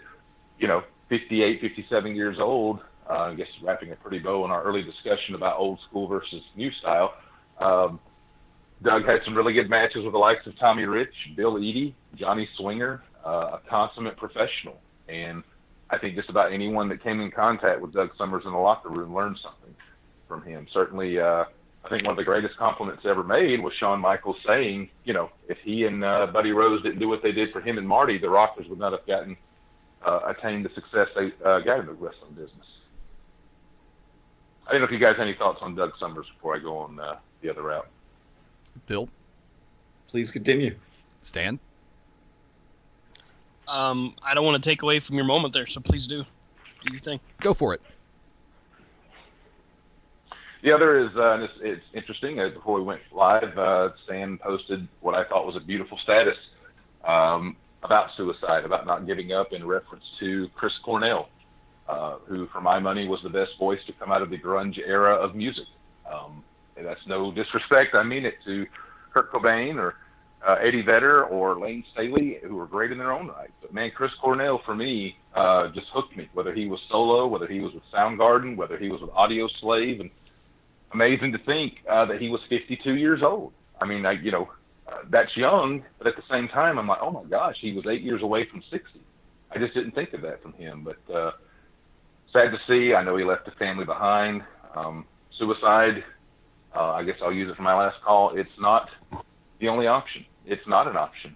58, 57 years old, I guess wrapping a pretty bow on our early discussion about old school versus new style. Doug had some really good matches with the likes of Tommy Rich, Bill Eadie, Johnny Swinger, a consummate professional. And I think just about anyone that came in contact with Doug Summers in the locker room learned something from him. Certainly, I think one of the greatest compliments ever made was Shawn Michaels saying, if he and Buddy Rose didn't do what they did for him and Marty, the Rockers would not have attained the success they got in the wrestling business. I don't know if you guys have any thoughts on Doug Summers before I go on the other route. Phil? Please continue. Stan? I don't want to take away from your moment there, so please do. Do your thing. Go for it. The other is, and it's interesting, before we went live, Stan posted what I thought was a beautiful status about suicide, about not giving up, in reference to Chris Cornell, who, for my money, was the best voice to come out of the grunge era of music. And that's no disrespect. I mean it to Kurt Cobain or Eddie Vedder or Layne Staley, who were great in their own right. But, man, Chris Cornell, for me, just hooked me, whether he was solo, whether he was with Soundgarden, whether he was with Audio Slave. And amazing to think that he was 52 years old. I mean, that's young, but at the same time, I'm like, oh, my gosh, he was 8 years away from 60. I just didn't think of that from him. But sad to see. I know he left a family behind. Suicide, I guess I'll use it for my last call. It's not the only option. It's not an option.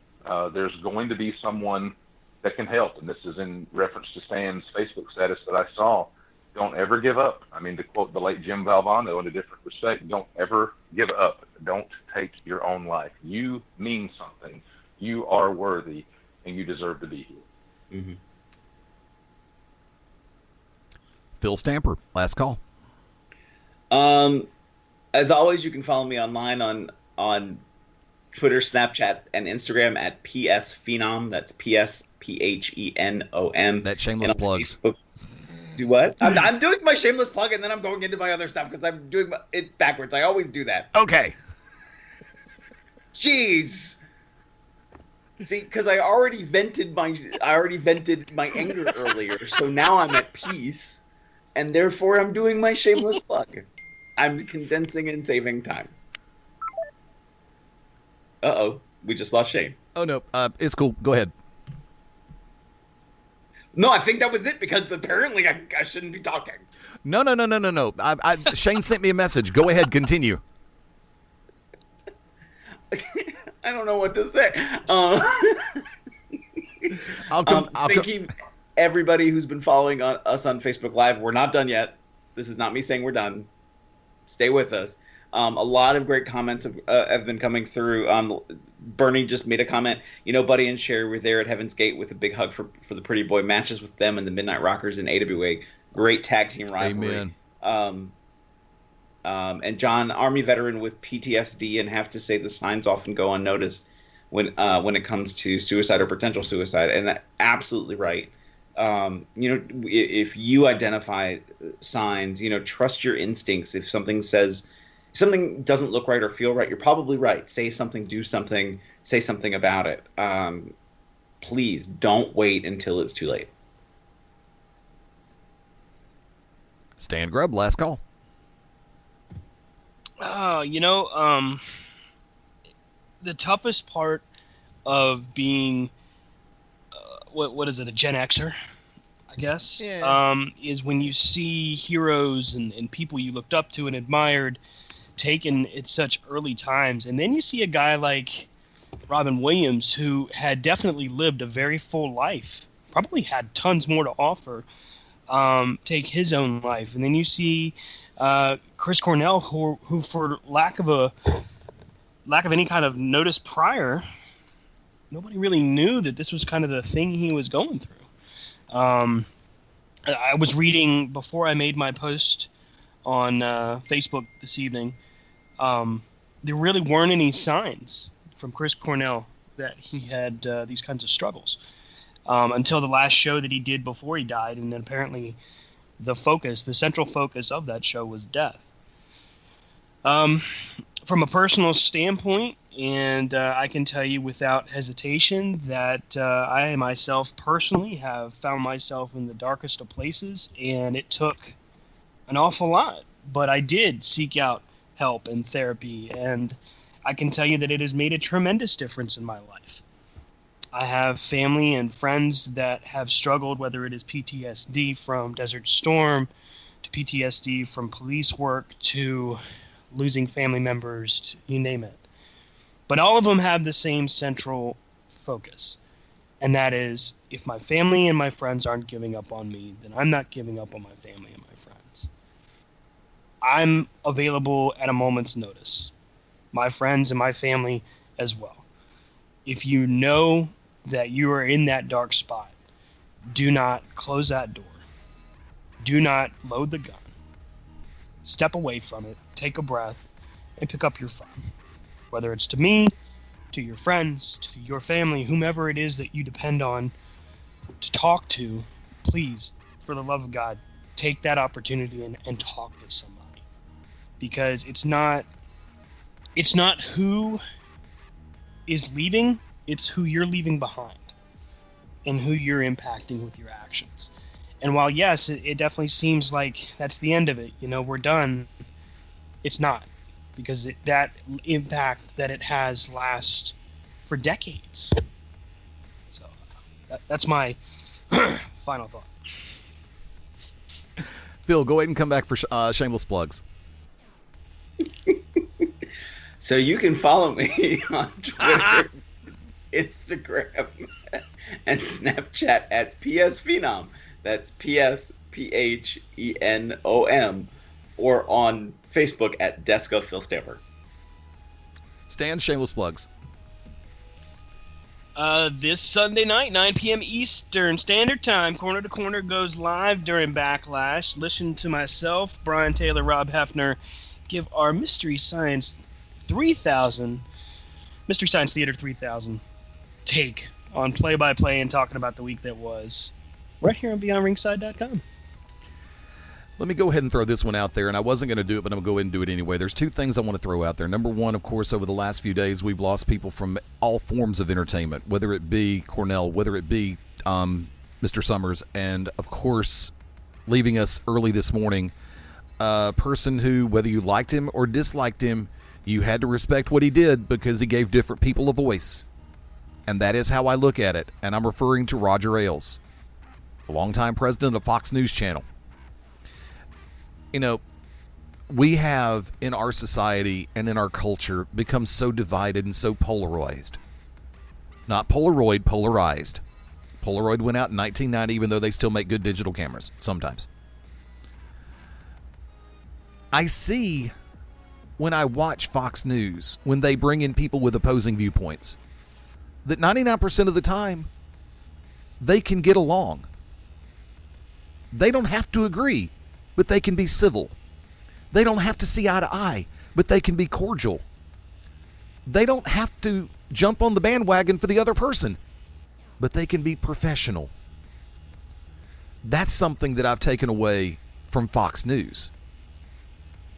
There's going to be someone that can help, and this is in reference to Stan's Facebook status that I saw. Don't ever give up. I mean, to quote the late Jim Valvano in a different respect, don't ever give up. Don't take your own life. You mean something. You are worthy, and you deserve to be here. Mm-hmm. Phil Stamper, last call. As always, you can follow me online on Twitter, Snapchat, and Instagram at PSPhenom. That's PSPHENOM. That shameless plugs. Facebook. Do what? I'm doing my shameless plug, and then I'm going into my other stuff because I'm doing it backwards. I always do that. Okay. Jeez. See, because I already vented my anger earlier, so now I'm at peace, and therefore I'm doing my shameless plug. I'm condensing and saving time. Uh-oh, we just lost Shane. Oh no, it's cool. Go ahead. No, I think that was it because apparently I shouldn't be talking. No. Shane sent me a message. Go ahead, continue. I don't know what to say. Thank you, everybody who's been following us on Facebook Live. We're not done yet. This is not me saying we're done. Stay with us. A lot of great comments have been coming through. Bernie just made a comment. Buddy and Sherry were there at Heaven's Gate with a big hug for the Pretty Boy matches with them and the Midnight Rockers in AWA. Great tag team rivalry. Amen. And John, Army veteran with PTSD, and have to say the signs often go unnoticed when it comes to suicide or potential suicide. And that's absolutely right. If you identify signs, trust your instincts. If something doesn't look right or feel right, you're probably right. Say something, do something, say something about it. Please don't wait until it's too late. Stan Grubb, last call. The toughest part of being, what is it, a Gen Xer, I guess, is when you see heroes and people you looked up to and admired taken at such early times. And then you see a guy like Robin Williams, who had definitely lived a very full life, probably had tons more to offer, take his own life. And then you see Chris Cornell, who for lack of any kind of notice prior, nobody really knew that this was kind of the thing he was going through. I was reading before I made my post on Facebook this evening. There really weren't any signs from Chris Cornell that he had these kinds of struggles until the last show that he did before he died, and then apparently the central focus of that show was death. From a personal standpoint, and I can tell you without hesitation that I myself personally have found myself in the darkest of places, and it took an awful lot. But I did seek out help and therapy, and I can tell you that it has made a tremendous difference in my life. I have family and friends that have struggled, whether it is PTSD from Desert Storm, to PTSD from police work, to losing family members, you name it. But all of them have the same central focus, and that is, if my family and my friends aren't giving up on me, then I'm not giving up on my family and my friends. I'm available at a moment's notice. My friends and my family as well. If you know that you are in that dark spot, do not close that door. Do not load the gun. step away from it, take a breath, and pick up your phone. Whether it's to me, to your friends, to your family, whomever it is that you depend on to talk to, please, for the love of God, take that opportunity and talk to somebody. Because it's not who is leaving, it's who you're leaving behind and who you're impacting with your actions. And while, yes, it definitely seems like that's the end of it, we're done, it's not. Because that impact that it has lasts for decades. So that's my final thought. Phil, go ahead and come back for shameless plugs. So you can follow me on Twitter, Instagram, and Snapchat at PSPhenom. That's PSPHENOM. Or on Facebook at Deska Phil Stamper. Stan, shameless plugs. This Sunday night, 9 p.m. Eastern Standard Time, Corner to Corner goes live during Backlash. Listen to myself, Brian Taylor, Rob Hefner, give our Mystery Science 3000, Mystery Science Theater 3000 take on play-by-play and talking about the week that was, right here on BeyondRingside.com. Let me go ahead and throw this one out there, and I wasn't going to do it, but I'm going to go ahead and do it anyway. There's two things I want to throw out there. Number one, of course, over the last few days, we've lost people from all forms of entertainment, whether it be Cornell, whether it be Mr. Summers, and, of course, leaving us early this morning, a person who, whether you liked him or disliked him, you had to respect what he did because he gave different people a voice. And that is how I look at it, and I'm referring to Roger Ailes, the longtime president of Fox News Channel. We have in our society and in our culture become so divided and so polarized. Not Polaroid, polarized. Polaroid went out in 1990, even though they still make good digital cameras sometimes. I see when I watch Fox News, when they bring in people with opposing viewpoints, that 99% of the time, they can get along. They don't have to agree, but they can be civil. They don't have to see eye to eye, but they can be cordial. They don't have to jump on the bandwagon for the other person, but they can be professional. That's something that I've taken away from Fox News.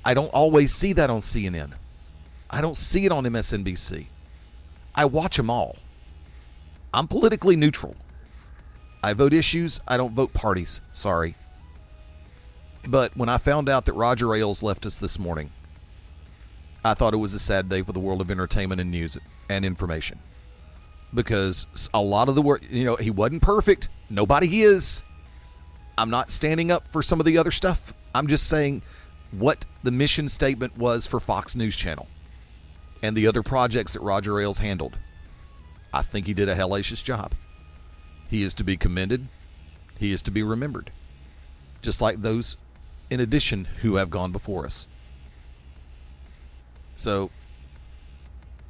I don't always see that on CNN. I don't see it on MSNBC. I watch them all. I'm politically neutral. I vote issues. I don't vote parties. Sorry. But when I found out that Roger Ailes left us this morning, I thought it was a sad day for the world of entertainment and news and information. Because a lot of the work, he wasn't perfect. Nobody is. I'm not standing up for some of the other stuff. I'm just saying what the mission statement was for Fox News Channel and the other projects that Roger Ailes handled. I think he did a hellacious job. He is to be commended. He is to be remembered. Just like those in addition who have gone before us. So,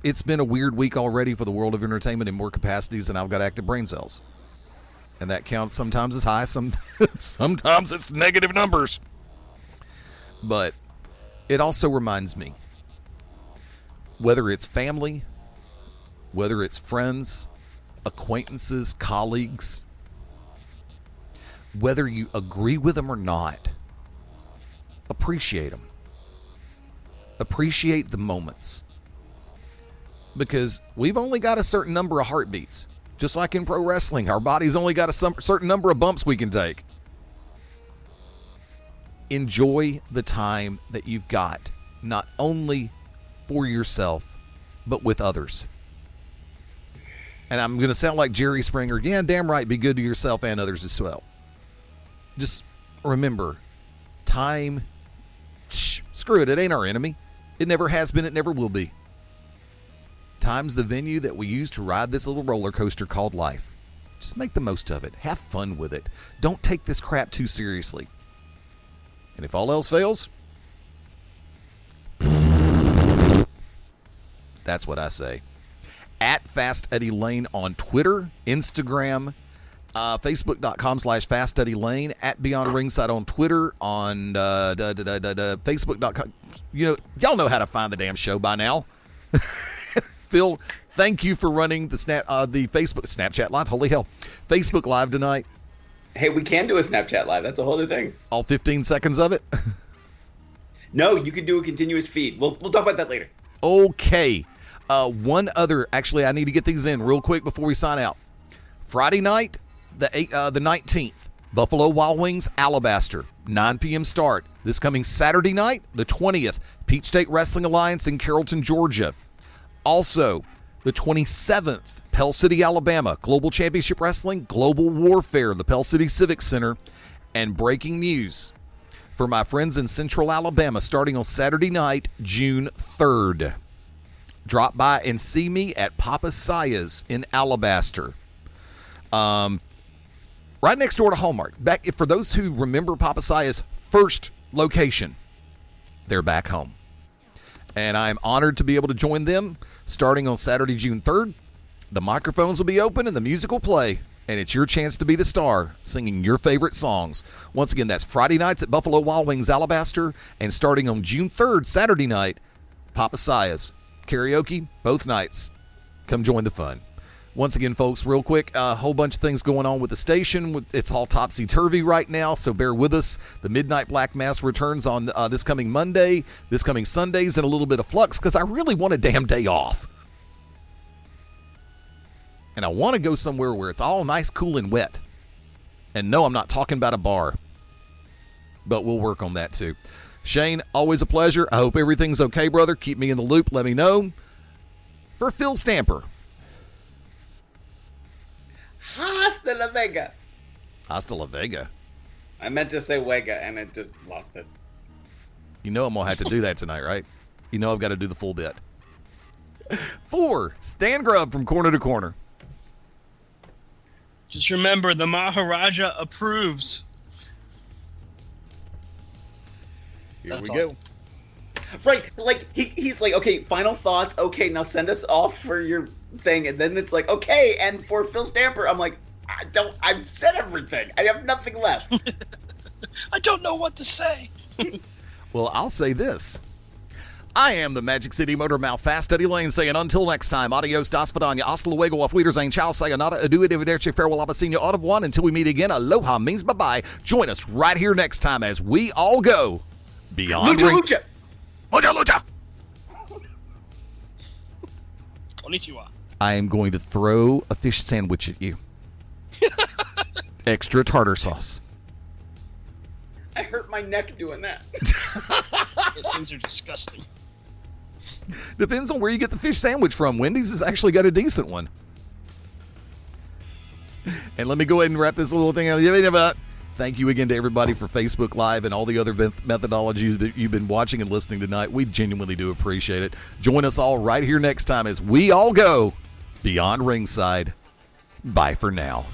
it's been a weird week already for the world of entertainment in more capacities than I've got active brain cells. And that counts sometimes as high, sometimes it's negative numbers. But it also reminds me, whether it's family, whether it's friends, acquaintances, colleagues, whether you agree with them or not, appreciate them. Appreciate the moments. Because we've only got a certain number of heartbeats. Just like in pro wrestling, our body's only got a certain number of bumps we can take. Enjoy the time that you've got, not only for yourself, but with others. And I'm going to sound like Jerry Springer. Yeah, damn right, be good to yourself and others as well. Just remember, time, screw it ain't our enemy. It never has been, it never will be. Time's the venue that we use to ride this little roller coaster called life. Just make the most of it. Have fun with it. Don't take this crap too seriously. And if all else fails, that's what I say. At Fast Eddie Layne on Twitter, Instagram, Facebook.com/FastStudyLane, at Beyond Ringside on Twitter, on Facebook.com. Y'all know how to find the damn show by now. Phil, thank you for running the Facebook Snapchat Live. Holy hell. Facebook Live tonight. Hey, we can do a Snapchat Live. That's a whole other thing. All 15 seconds of it? No, you can do a continuous feed. We'll talk about that later. Okay. One other, actually, I need to get these in real quick before we sign out. Friday night, the 19th, Buffalo Wild Wings, Alabaster, 9 p.m. start. This coming Saturday night, the 20th, Peach State Wrestling Alliance in Carrollton, Georgia. Also, the 27th, Pell City, Alabama, Global Championship Wrestling, Global Warfare, the Pell City Civic Center. And breaking news for my friends in Central Alabama, starting on Saturday night, June 3rd. Drop by and see me at Papa Saya's in Alabaster. Right next door to Hallmark. For those who remember Papa Saya's first location, they're back home. And I'm honored to be able to join them starting on Saturday, June 3rd. The microphones will be open and the music will play. And it's your chance to be the star singing your favorite songs. Once again, that's Friday nights at Buffalo Wild Wings, Alabaster. And starting on June 3rd, Saturday night, Papa Saya's. Karaoke, both nights. Come join the fun. Once again, folks, real quick, a whole bunch of things going on with the station. It's all topsy-turvy right now, so bear with us. The Midnight Black Mass returns on this coming Monday, this coming Sundays, and a little bit of flux because I really want a damn day off. And I want to go somewhere where it's all nice, cool, and wet. And no, I'm not talking about a bar. But we'll work on that, too. Shane, always a pleasure. I hope everything's okay, brother. Keep me in the loop. Let me know. For Phil Stamper. Hasta la Vega. Hasta la Vega. I meant to say Wega, and it just lost it. You know I'm going to have to do that tonight, right? You know I've got to do the full bit. For Stan Grubb from Corner to Corner. Just remember, the Maharaja approves. Here That's we go. Right, like he's like, okay, final thoughts. Okay, now send us off for your thing, and then it's like, okay, and for Phil Stamper, I'm like, I've said everything. I have nothing left. I don't know what to say. Well, I'll say this. I am the Magic City Motor Mouth Fast Study Lane saying until next time, adios, das vidania, hasta luego, auf Wiedersehen, ciao, sayonara, adieu, arrivederci, farewell, abasino, au revoir, until we meet again, aloha means bye-bye. Join us right here next time as we all go beyond Lucha, Lucha! Lucha! Konnichiwa. I am going to throw a fish sandwich at you. Extra tartar sauce. I hurt my neck doing that. Those things are disgusting. Depends on where you get the fish sandwich from. Wendy's has actually got a decent one. And let me go ahead and wrap this little thing up. Thank you again to everybody for Facebook Live and all the other methodologies that you've been watching and listening tonight. We genuinely do appreciate it. Join us all right here next time as we all go beyond ringside. Bye for now.